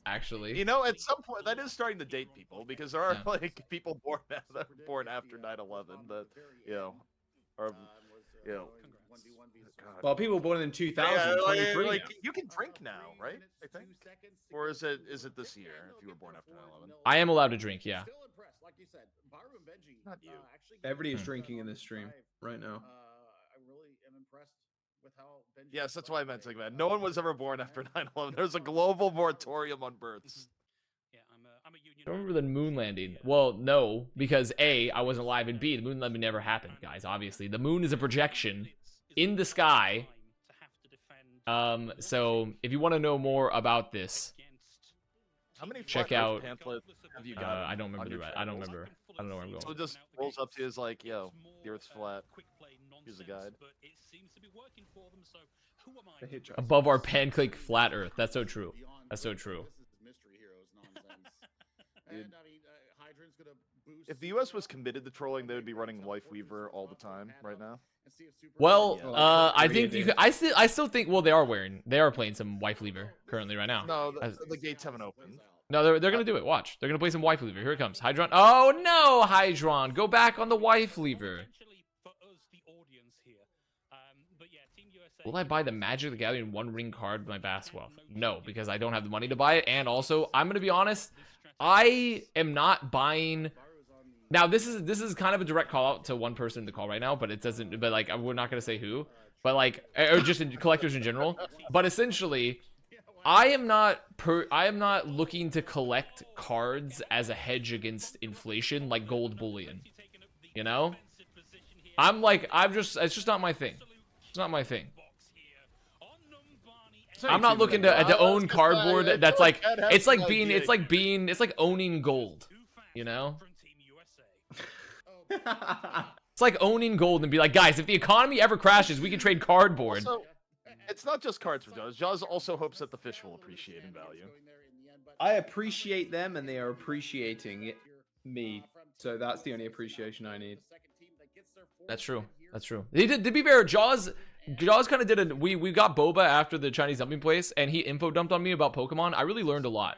Actually, You know, at some point that is starting to date people because there are like people born after 9/11 that are God. Well, people born in 2000, Yeah, 23 like, now. you can drink now, right? I think. Or is it this year? If you were born after 9/11. I am allowed to drink, yeah. Still impressed, like you said. Baru and Benji. Not you. Everybody is drinking in this stream right now. I really am impressed with how Benji. Yes, that's why I meant like, man. No one was ever born after 9/11. There's a global moratorium on births. Yeah, I'm a union. I remember the moon landing. Well, no, because A, I wasn't alive, and B, the moon landing never happened, guys. Obviously, the moon is a projection in the sky. So if you want to know more about this, How many check flat Earth out. pamphlets have you got? I don't remember on your I don't channels? remember. I don't know where I'm So going. it just rolls up to you as like, yo, the Earth's flat. Here's a guide. The hit job. Above our pancake flat Earth. That's so true. That's so true. This is mystery heroes nonsense. And I mean, Hydrant's gonna boost. If the U.S. was committed to trolling, they would be running Wife Weaver all the time right now. Well, Yeah. I think you could, I still think, well, they are playing some Wife Lever currently right now. No, As- the gates haven't opened. No, they're gonna do it. Watch, they're gonna play some Wife Lever. Here it comes, Hydron. Oh no, Hydron, go back on the Wife Lever. Will I buy the Magic the Gathering One Ring card with my basketball? No, because I don't have the money to buy it, and also I'm gonna be honest, I am not buying. Now this is kind of a direct call out to one person in the call right now, but it doesn't. But like we're not gonna say who, but like or just in collectors in general. But essentially, I am not looking to collect cards as a hedge against inflation like gold bullion. You know, it's just not my thing. It's not my thing. I'm not looking to own cardboard that's like it's like owning gold, you know? It's like owning gold and be like, guys, if the economy ever crashes, we can trade cardboard. Also, it's not just cards for Jaws. Jaws also hopes that the fish will appreciate in value. I appreciate them, and they are appreciating me. So that's the only appreciation I need. That's true. That's true. They did, to be fair, Jaws kind of did we got Boba after the Chinese dumping place, and he info dumped on me about Pokemon. I really learned a lot.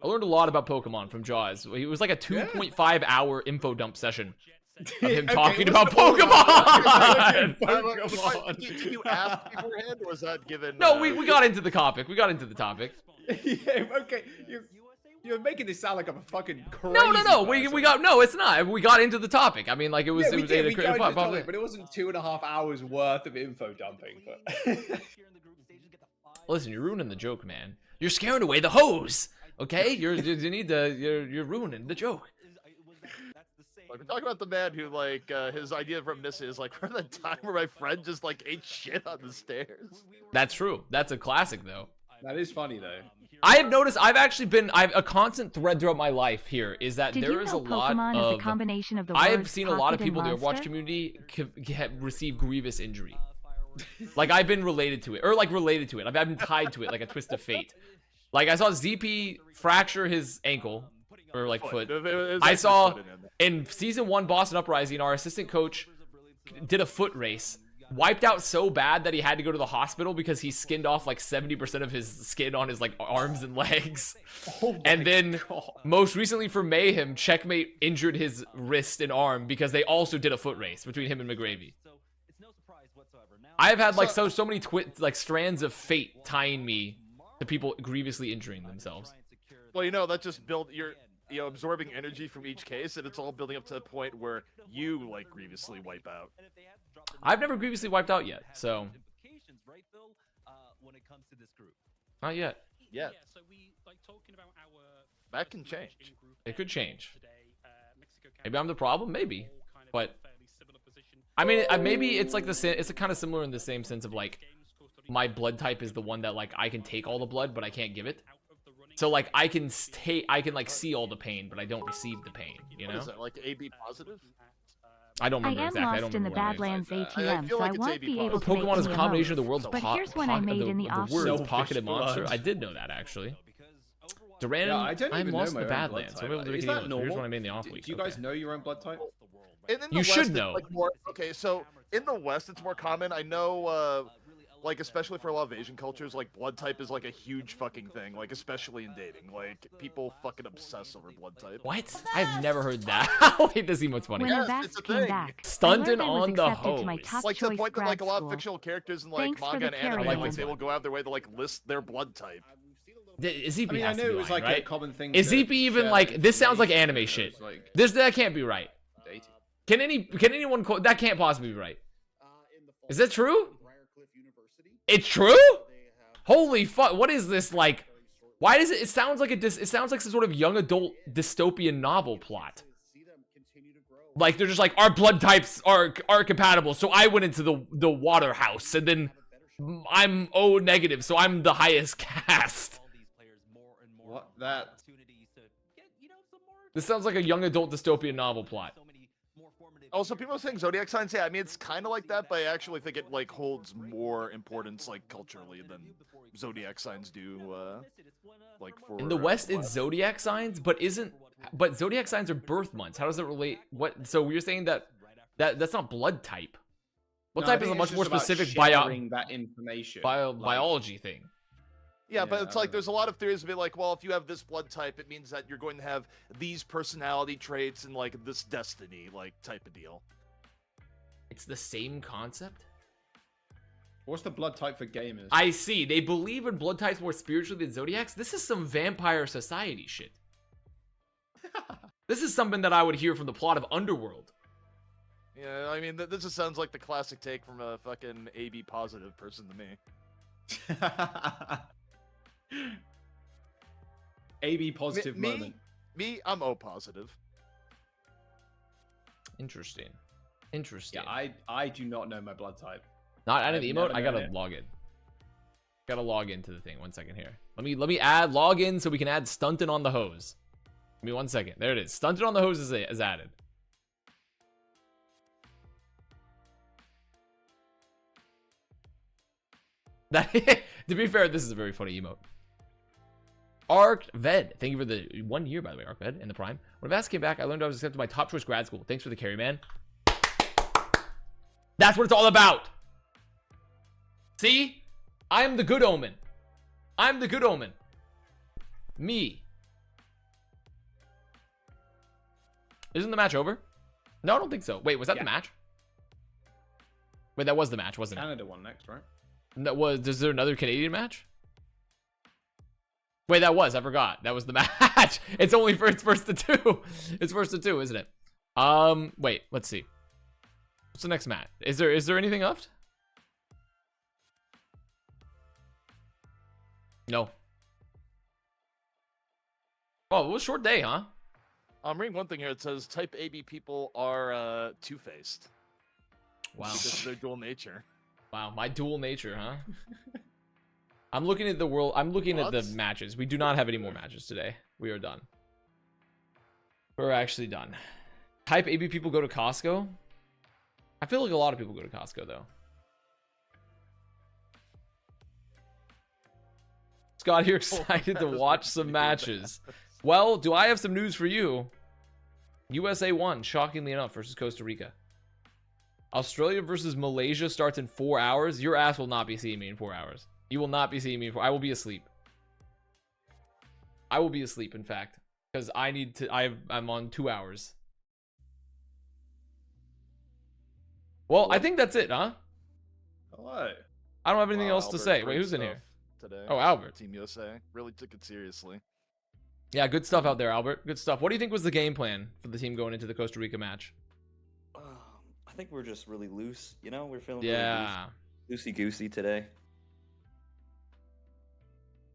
I learned a lot about Pokemon from Jaws. It was like a 2.5 hour info dump session of him talking about Pokemon. Did you ask beforehand, or was that given? No, we got into the topic. We got into the topic. Yeah, okay. You're making this sound like I'm a fucking crazy No. person. We got no. It's not. We got into the topic. I mean, like it was. Yeah, we got into the probably- topic, but it wasn't 2.5 hours worth of info dumping. But Listen, you're ruining the joke, man. You're scaring away the hose. Okay, you're ruining the joke. Like, we're talking about the man who, like, his idea of reminiscence is like, remember the time where my friend just like ate shit on the stairs? That's true. That's a classic, though. that is funny though. I have noticed. I've a constant thread throughout my life here is that Did there you is know a lot Pokemon of. is a combination of the I have words seen a lot of pocket people in and the Overwatch monster? community receive grievous injury. Like I've been related to it, or like related to it. I've been tied to it, like a twist of fate. Like I saw ZP fracture his ankle or like foot. I saw in season 1 Boston Uprising, our assistant coach did a foot race, wiped out so bad that he had to go to the hospital because he skinned off like 70% of his skin on his like arms and legs. And then most recently for Mayhem, Checkmate injured his wrist and arm because they also did a foot race between him and McGravy. I have had like so many strands of fate tying me to people grievously injuring themselves. Well, you know, that just built you're absorbing energy from each case, and it's all building up to the point where you like grievously wipe out. I've never grievously wiped out yet, so not yet. Yeah, that can change. It could change. Maybe I'm the problem, maybe, but I mean, maybe it's like it's kind of similar in the same sense of like my blood type is the one that like I can take all the blood, but I can't give it. So like I can like see all the pain, but I don't receive the pain. You What know? is that, like AB positive? I don't I remember am exactly. I don't lost in the remember what it is. Badlands I ATM, feel so I like it's won't AB be able to Pokemon make is a any combination of notes. the world's But here's one I made in the off words Selfish pocketed monster. blood. I did know that actually. Duran, Yeah, I don't I'm even know lost my in the own blood Badlands. So type. I'm able to Is make any that notes. Here's normal? what I made in the off Do week. you guys Okay. know your own blood type? And in the You West, should it's, know. Like, more, okay, so in the West, it's more common. I know, like especially for a lot of Asian cultures, like blood type is like a huge fucking thing, like especially in dating. Like people fucking obsess over blood type. What? I've never heard that. Wait, this emote's funny. When Yes, Avast it's a came thing. back, I Stunting learned I was on the accepted to my hose. top Like to the choice point that grad like a lot of school. fictional characters in like Thanks for manga the and anime, carry like on. they will go out of their way to like list their blood type. ZP I mean, I has knew to be it was lying, like right? a common thing. Is to ZP even share like this? Sounds like information, anime but shit. it's, like, That can't be right. dated. Can anyone quote that? Can't possibly be right. In the fall, Is that true? Briarcliff University, It's true. they have Holy fuck! What is this like? Why does it? It sounds like it sounds like some sort of young adult dystopian novel plot. see them continue to grow. Like they're just like our blood types are compatible, so I went into the water house, and then I'm O negative, so I'm the highest caste. What? That- This sounds like a young adult dystopian novel plot. Also, people are saying zodiac signs. Yeah, I mean it's kind of like that, but I actually think it like holds more importance like culturally than zodiac signs do. Like for In the West, it's zodiac signs, but zodiac signs are birth months. How does it relate? What? So you're saying that's not blood type. What No, I type is think a it's much more just about specific sharing that information. Like, biology thing? Yeah, but Yeah, it's I like don't there's a lot of theories of it like, well, if you have this blood type, it means that you're going to have these personality traits and like this destiny, like type of deal. It's the same concept. What's the blood type for gamers? I see. They believe in blood types more spiritually than zodiacs. This is some vampire society shit. This is something that I would hear from the plot of Underworld. Yeah, I mean, this just sounds like the classic take from a fucking AB positive person to me. AB positive me, moment. Me, I'm O positive. Interesting. Yeah, I do not know my blood type. Not out of I've the never emote. I known gotta it. log in. Gotta log into the thing. 1 second here. Let me log in so we can add stunting on the hose. Give me 1 second. There it is. Stunting on the hose is added. That to be fair, this is a very funny emote. Arc Ved, thank you for the 1 year, by the way, Arc Ved, in the Prime. When Avast came back, I learned I was accepted to my top choice grad school. Thanks for the carry, man. That's what it's all about. See? I'm the good omen. I'm the good omen. Me. Isn't the match over? No, I don't think so. Wait, was that the match? Wait, that was the match, wasn't it? Canada won next, right? That was. Is there another Canadian match? Wait, that was. I forgot. That was the match. It's only for it's first to two. It's first to two, isn't it? Wait. Let's see. What's the next match? Is there anything left? No. Oh, it was a short day, huh? I'm reading one thing here. It says type AB people are two-faced. Wow. Because of their dual nature. Wow, my dual nature, huh? I'm looking at the world. I'm looking at the matches. We do not have any more matches today. We are done. We're actually done. Type AB people go to Costco. I feel like a lot of people go to Costco though. Scott, you're excited to watch some matches. Well, do I have some news for you? USA won, shockingly enough, versus Costa Rica. Australia versus Malaysia starts in 4 hours. Your ass will not be seeing me in 4 hours. You will not be seeing me. I will be asleep. I will be asleep, in fact, because I need to. I'm on 2 hours. Well, I think that's it, huh? Hello. I don't have anything else to Albert, say. Wait, great who's in stuff here? Today. Oh, Albert. Team USA really took it seriously. Yeah, good stuff out there, Albert. Good stuff. What do you think was the game plan for the team going into the Costa Rica match? I think we're just really loose. You know, we're feeling Yeah, really loosey goosey today.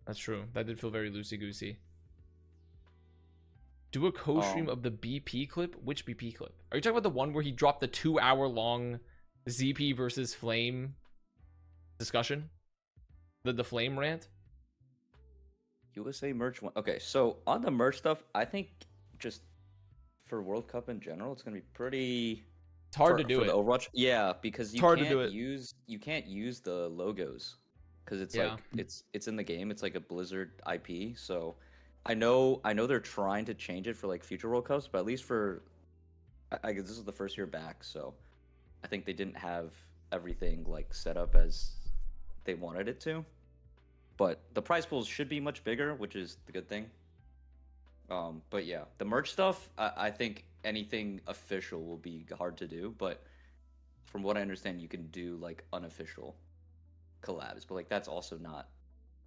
that's true. That did feel very loosey-goosey. Do a co-stream of the BP clip? Which BP clip? Are you talking about the one where he dropped the 2 hour long ZP versus Flame discussion? The Flame rant? USA merch one. Okay, so on the merch stuff, I think just for World Cup in general, it's gonna be pretty. It's hard to for do it. The Overwatch, yeah, because you hard to can't do it. you can't use the logos because it's Yeah. like it's in the game. It's like a Blizzard IP. So I know they're trying to change it for like future World Cups, but at least for I guess this is the first year back, so I think they didn't have everything like set up as they wanted it to. But the prize pools should be much bigger, which is the good thing. But yeah, the merch stuff, I think anything official will be hard to do. But from what I understand, you can do like unofficial collabs, but like that's also not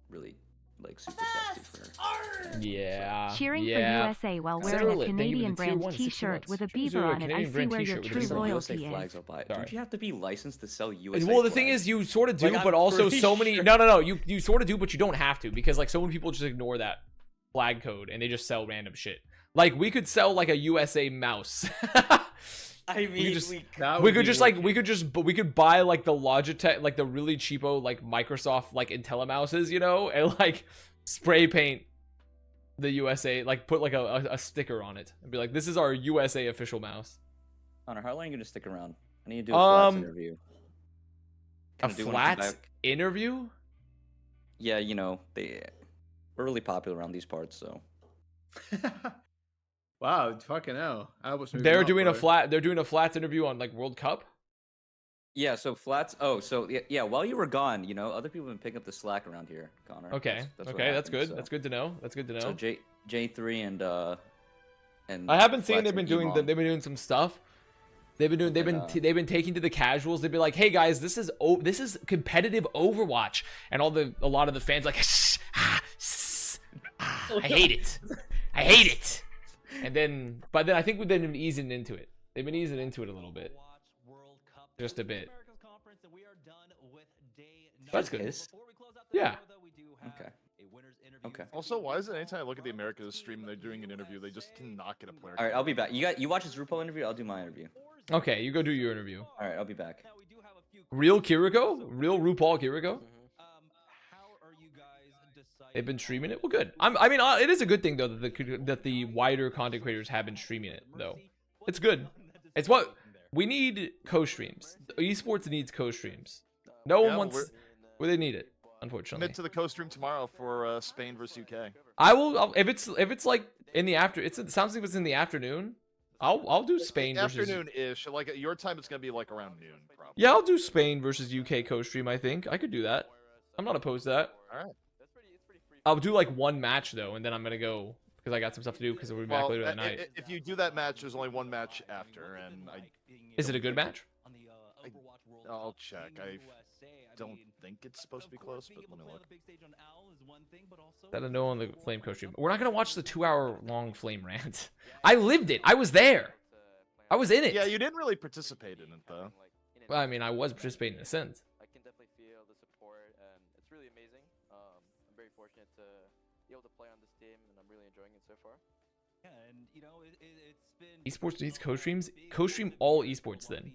really like super sexy for. Yeah. Cheering yeah. for USA while Sarah wearing a Lit, thank you Canadian for the tier brand 1, 60 T-shirt months. with a Cheers, beaver a on it. I Canadian see brand where your t-shirt with a true beaver on it. USA loyalty flags is. I'll buy it. Sorry. Don't you have to be licensed to sell USA? Well, the thing flags? is, you sort of do, Like, I'm but also pretty so many. sure- No. You sort of do, but you don't have to because like so many people just ignore that flag code and they just sell random shit. Like we could sell like a USA mouse. I mean, we could buy like the Logitech, like the really cheapo like Microsoft like IntelliMouses, you know, and like spray paint the USA, like put like a sticker on it and be like, this is our USA official mouse. Connor, how long are you gonna stick around? I need to do a flats interview. A Kinda do one flats back. interview? Yeah, you know we're really popular around these parts, so. Wow, fucking hell. They're doing a flats interview on like World Cup. Yeah, so flats. Oh, so yeah. While you were gone, you know, other people have been picking up the slack around here, Connor. Okay, what okay, that's happened, good. so. That's good to know. That's good to know. So J3 and I haven't seen Flats they've been and doing Emon. they've been doing some stuff. They've been taking to the casuals. They'd be like, "Hey guys, this is competitive Overwatch," and a lot of the fans like, "I hate it, I hate it." And then, but then I think they've been easing into it. They've been easing into it a little bit, just a bit. That's good. Yeah. Okay. Okay. Also, why is it anytime I look at the Americas stream and they're doing an interview, they just cannot get a player? All right, I'll be back. You watch his RuPaul interview. I'll do my interview. Okay, you go do your interview. All right, I'll be back. Real Kiriko? Real RuPaul Kiriko? They've been streaming it. Well, good. I mean, it is a good thing though that the wider content creators have been streaming it though. It's good. It's what we need. Co-streams. Esports needs co-streams. No one wants. Well, they need it. Unfortunately. Commit to the co-stream tomorrow for Spain versus UK. I will. If it's like in the after. It sounds like it's in the afternoon. I'll do Spain versus. Afternoon-ish. Like at your time, it's gonna be like around noon. Probably. Yeah, I'll do Spain versus UK co-stream. I think I could do that. I'm not opposed to that. All right. I'll do like one match though, and then I'm gonna go because I got some stuff to do because we'll be back later that night. If you do that match, there's only one match after, and Is it a good match? I'll check. I don't think it's supposed to be close, but let me look. That I know on the Flame Coach stream. We're not gonna watch the 2-hour-long Flame rant. I lived it. I was there. I was in it. Yeah, you didn't really participate in it though. Well, I mean, I was participating in a sense. I can definitely feel the support, and it's really amazing. I'm very fortunate to be able to play on this team, and I'm really enjoying it so far. Yeah, and you know, it's been Esports needs co-streams. Co-stream all esports then.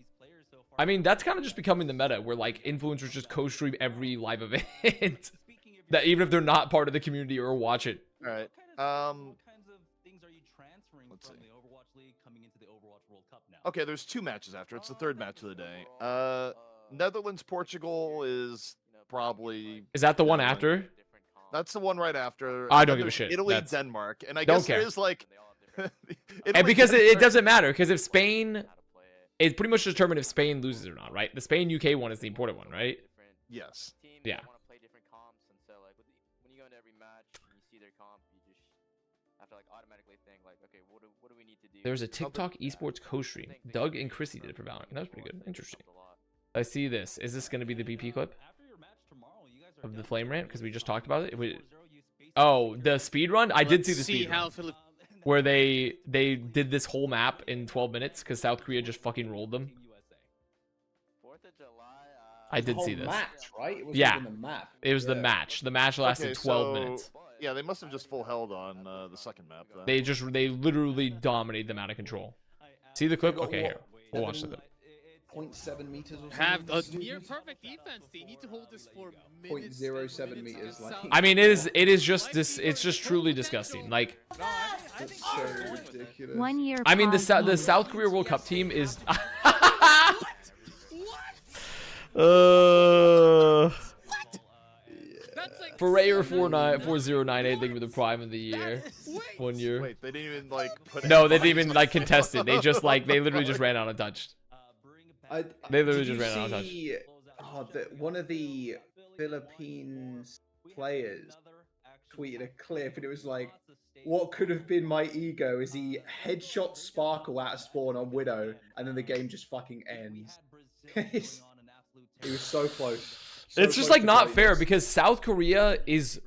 I mean, that's kind of just becoming the meta where like influencers just co-stream every live event. That even if they're not part of the community or watch it. All right. What kinds of things are you transferring Let's from see. the Overwatch League coming into the Overwatch World Cup now? Okay, there's 2 matches after. It's the 3rd match of the day. Netherlands Portugal is probably. Is that the one after? That's the one right after. I And don't then give a there's shit. Italy, That's- Denmark, and I Don't guess care. there is like. And because it doesn't matter because if Spain, it's pretty much determined if Spain loses or not, right? The Spain UK one is the important one, right? Yes. Yeah. Want to play different comps, and so like when you go into every match and you see their comp, you just have to like automatically think like, okay, what do we need to do? There's a TikTok esports co-stream. Doug and Chrissy did it for Valorant. That was pretty good. Interesting. I see this. Is this going to be the BP clip of the Flame rant? Because we just talked about it. Oh, the speed run. I did see the speed run where they did this whole map in 12 minutes because South Korea just fucking rolled them. 4th of July. I did The see whole this. match, right? It wasn't Yeah. even the map. It was the Yeah. match. The match lasted 12 minutes. Yeah, they must have just full held on the second map. Then. They literally dominated them out of control. See the clip? Okay, here. We'll watch the clip. 0.7 meters or Have something. near perfect defense. They need to hold this for minutes. 0.07 meters. Like, I mean, it is just this. It's just truly disgusting. Like, that's so ridiculous. 1 year. I mean, the pause. South Korea World Cup team is. That's like Forayer 4098, thank you for the Prime of the Year. 1 year. Wait, they didn't even like put. No, they didn't even like contest it. They just like they literally just ran out untouched. They literally Did just you ran out of touch. see, one of the Philippines players tweeted a clip, and it was like, what could have been my ego is he headshot Sparkle out of spawn on Widow, and then the game just fucking ends. It was so close. So It's just close like to not greatness. fair because South Korea is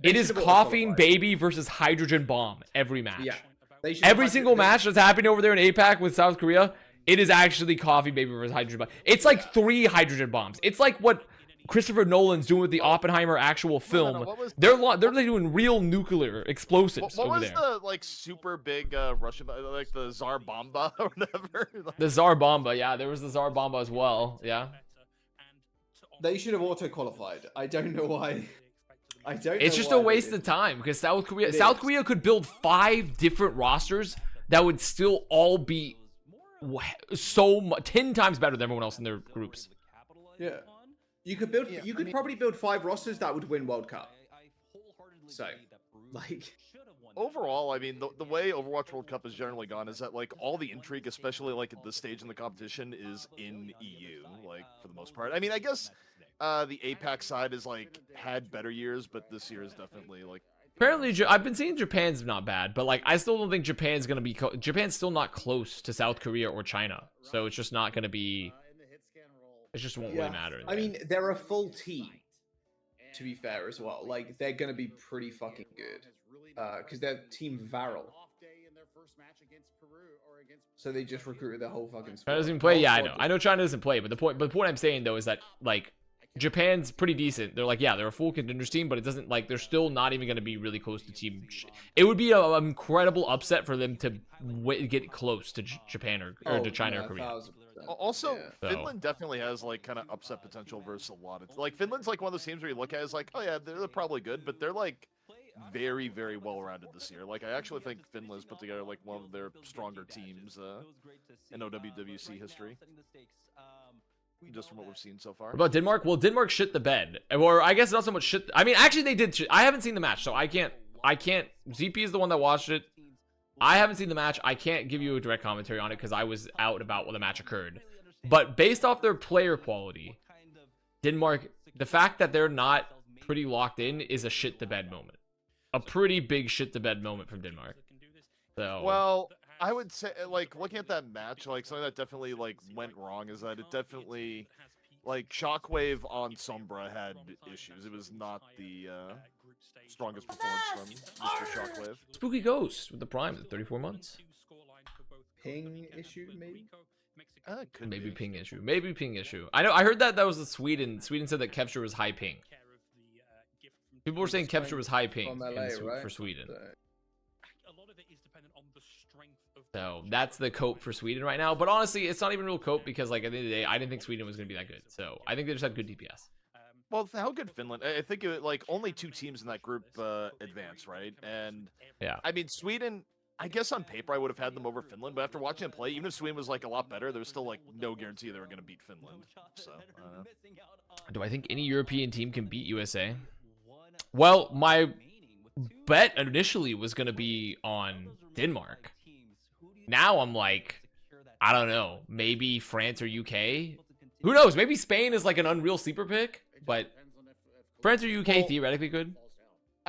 They it is should have coughing qualified. baby versus hydrogen bomb every match. Yeah. They should have Every had- single match that's happening over there in APAC with South Korea, it is actually coffee baby versus hydrogen bomb. It's like 3 hydrogen bombs. It's like what Christopher Nolan's doing with the Oppenheimer actual film. what was- They're like doing real nuclear explosives What over was there. the like super big Russian, like the Tsar Bomba or whatever? The Tsar Bomba, yeah, there was the Tsar Bomba as well, yeah. They should have auto qualified. I don't know why. I don't. It's know just why a they waste didn't. of time because South It is. Korea could build 5 different rosters that would still all be so 10 times better than everyone else in their groups. Yeah. You could build. Yeah, you I could mean- probably build 5 rosters that would win World Cup. So, like, Overall, I mean, the way Overwatch World Cup has generally gone is that like all the intrigue, especially like at this stage in the competition, is in EU, like for the most part. I mean, I guess the APAC side is like had better years, but this year is definitely like. Apparently, I've been seeing Japan's not bad, but like I still don't think Japan's gonna be. Japan's still not close to South Korea or China, so it's just not gonna be. It just won't really matter. I mean, they're a full team. To be fair, as well, like they're gonna be pretty fucking good, because they're Team Varel. So they just recruited their whole fucking squad. China doesn't even play. Whole Yeah, I squad know. I know China doesn't play, but the point I'm saying though is that like Japan's pretty decent. They're like, yeah, they're a full contenders team, but it doesn't like they're still not even going to be really close to team. It would be an incredible upset for them to get close to Japan or to China or Korea. 1000%. Also, Yeah. So- Finland definitely has like kind of upset potential versus a lot of like Finland's like one of those teams where you look at it, it's like, oh yeah, they're probably good, but they're like very, very well rounded this year. Like I actually think Finland's put together like one of their stronger teams in OWWC history. Just from what we've seen so far. What about Denmark? Well, Denmark shit the bed, or I guess not so much shit. I mean, actually, they did. I haven't seen the match, so I can't. ZP is the one that watched it. I haven't seen the match. I can't give you a direct commentary on it because I was out about when the match occurred. But based off their player quality, Denmark, the fact that they're not pretty locked in is a shit the bed moment. A pretty big shit the bed moment from Denmark. So Well, I would say, like, looking at that match, like, something that definitely, like, went wrong is that it definitely, like, Shockwave on Sombra had issues. It was not the strongest performance from Mr. Shockwave. Spooky Ghost with the Prime at 34 months. Ping issue, maybe? Could Maybe be. ping issue. Maybe ping issue. I know. I heard that was the Sweden. Sweden said that Kepster was high ping. People were saying Kepster was high ping From LA, right? for Sweden. So- So that's the cope for Sweden right now. But honestly, it's not even real cope because, like, at the end of the day, I didn't think Sweden was going to be that good. So I think they just had good DPS. Well, how good Finland? I think it, like only 2 teams in that group advance, right? And Yeah. I mean, Sweden. I guess on paper I would have had them over Finland, but after watching them play, even if Sweden was like a lot better, there was still like no guarantee they were going to beat Finland. So. Do I think any European team can beat USA? Well, my bet initially was going to be on Denmark. Now I'm like, I don't know. Maybe France or UK? Who knows? Maybe Spain is like an unreal sleeper pick, but France or UK theoretically could.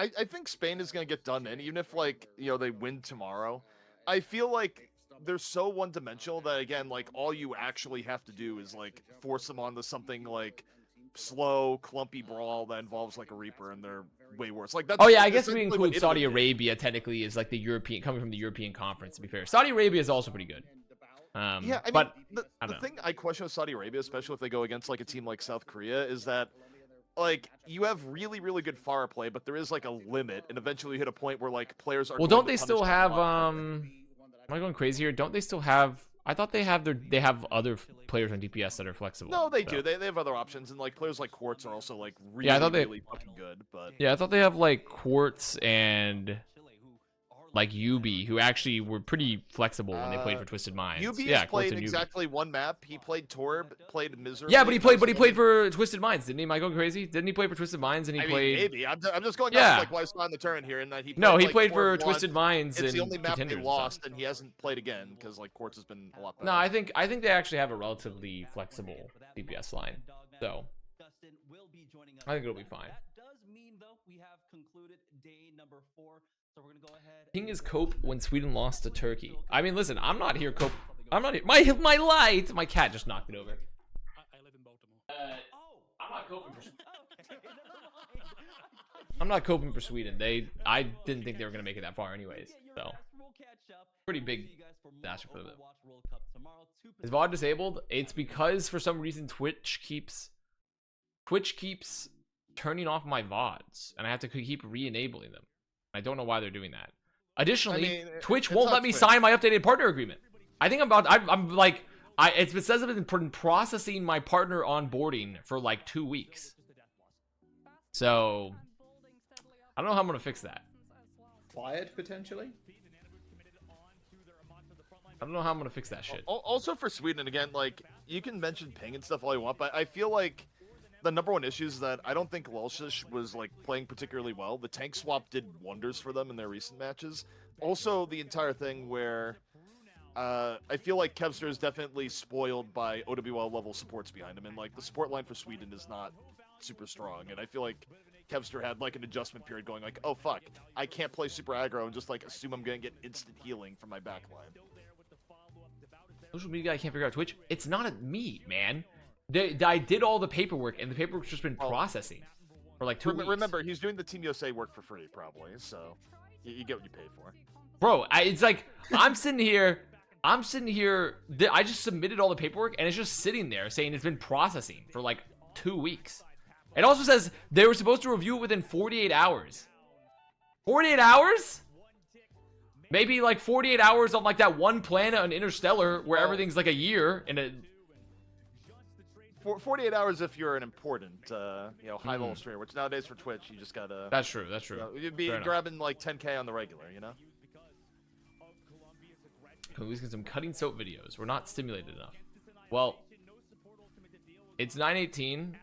I think Spain is going to get done, and even if like they win tomorrow, I feel like they're so one-dimensional that again, like all you actually have to do is like force them onto something like slow, clumpy brawl that involves like a Reaper, and they're way worse. Like that's. Oh yeah, I guess we essentially include what Saudi Italy did. Arabia technically is like the European, coming from the European conference, to be fair. Saudi Arabia is also pretty good. Yeah, I mean, but the I don't know. thing I question with Saudi Arabia, especially if they go against like a team like South Korea, is that like you have really, really good fire play, but there is like a limit, and eventually you hit a point where like players are. Well, going don't to they punish still them a have lot. Am I going crazy here? Don't they still have? I thought they have other players on DPS that are flexible. No, they so. do. They have other options, and like players like Quartz are also like really, Yeah, I thought they- really fucking good. But Yeah, I thought they have like Quartz and like Yubi, who actually were pretty flexible when they played for Twisted Minds. UB yeah, has Quartz played and Yubi. exactly one map. He played Torb, played Misery. Yeah, but he played for Twisted Minds, didn't he? Am I going crazy? Didn't he play for Twisted Minds and he I mean, played? maybe. I'm just going Yeah. off like what I saw in the tournament here, and that he. No, he like, played Torb for won. Twisted Minds. It's the and only map they Contenders and lost, stuff. and he hasn't played again because like Quartz has been a lot better. No, I think they actually have a relatively flexible DPS line. So Justin will be joining us. I think it'll for be that. fine. That does mean though we have concluded day number 4. So we're gonna go ahead. King and is go cope into when Sweden lost to Turkey. Phil I mean, listen, I'm not here cope. something I'm not here. My light. My cat just knocked it over. I live in Baltimore. I'm not coping for. Okay, never mind. I'm not coping for Sweden. I didn't think they were gonna make it that far, anyways. So pretty big disaster for them. Is VOD disabled? It's because for some reason Twitch keeps turning off my VODs, and I have to keep re-enabling them. I don't know why they're doing that. Additionally, Twitch won't let me sign my updated partner agreement. I think I'm like, it says it's been processing my partner onboarding for like 2 weeks. So I don't know how I'm gonna fix that. Fired potentially. I don't know how I'm gonna fix that shit. Also for Sweden, again, like, you can mention ping and stuff all you want, but I feel like the number one issue is that I don't think Lulshish was like playing particularly well. The tank swap did wonders for them in their recent matches. Also, the entire thing where I feel like Kevster is definitely spoiled by OWL level supports behind him, and like the support line for Sweden is not super strong. And I feel like Kevster had like an adjustment period going like, oh fuck, I can't play super aggro and just like assume I'm gonna get instant healing from my backline. Social media guy can't figure out Twitch. It's not me, man. I did all the paperwork, and the paperwork's just been processing for like 2 weeks. Remember, he's doing the Team USA work for free, probably, so you get what you pay for. Bro, it's like, I'm sitting here, I just submitted all the paperwork, and it's just sitting there saying it's been processing for like 2 weeks. It also says they were supposed to review it within 48 hours. 48 hours? Maybe like 48 hours on like that one planet on Interstellar where everything's like a year and it... 48 hours if you're an important, high-level streamer, which nowadays for Twitch, you just gotta... That's true, that's true. You'd be grabbing like 10K on the regular, you know? Releasing some cutting soap videos. We're not stimulated enough. Well, it's 9:18.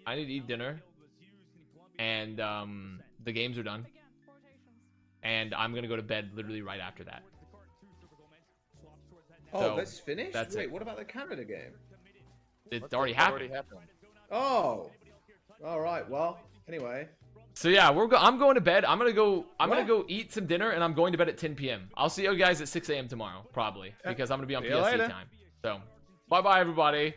I need to eat dinner. And the games are done. And I'm gonna go to bed literally right after that. Oh, So, that's finished? that's Wait, it. what about the Canada game? It's already happened. Oh. Alright, well, anyway. So yeah, I'm going to bed. I'm gonna go eat some dinner, and I'm going to bed at 10 p.m. I'll see you guys at 6 a.m. tomorrow, probably, because I'm gonna be on See you PSC later. time. So, bye-bye, everybody.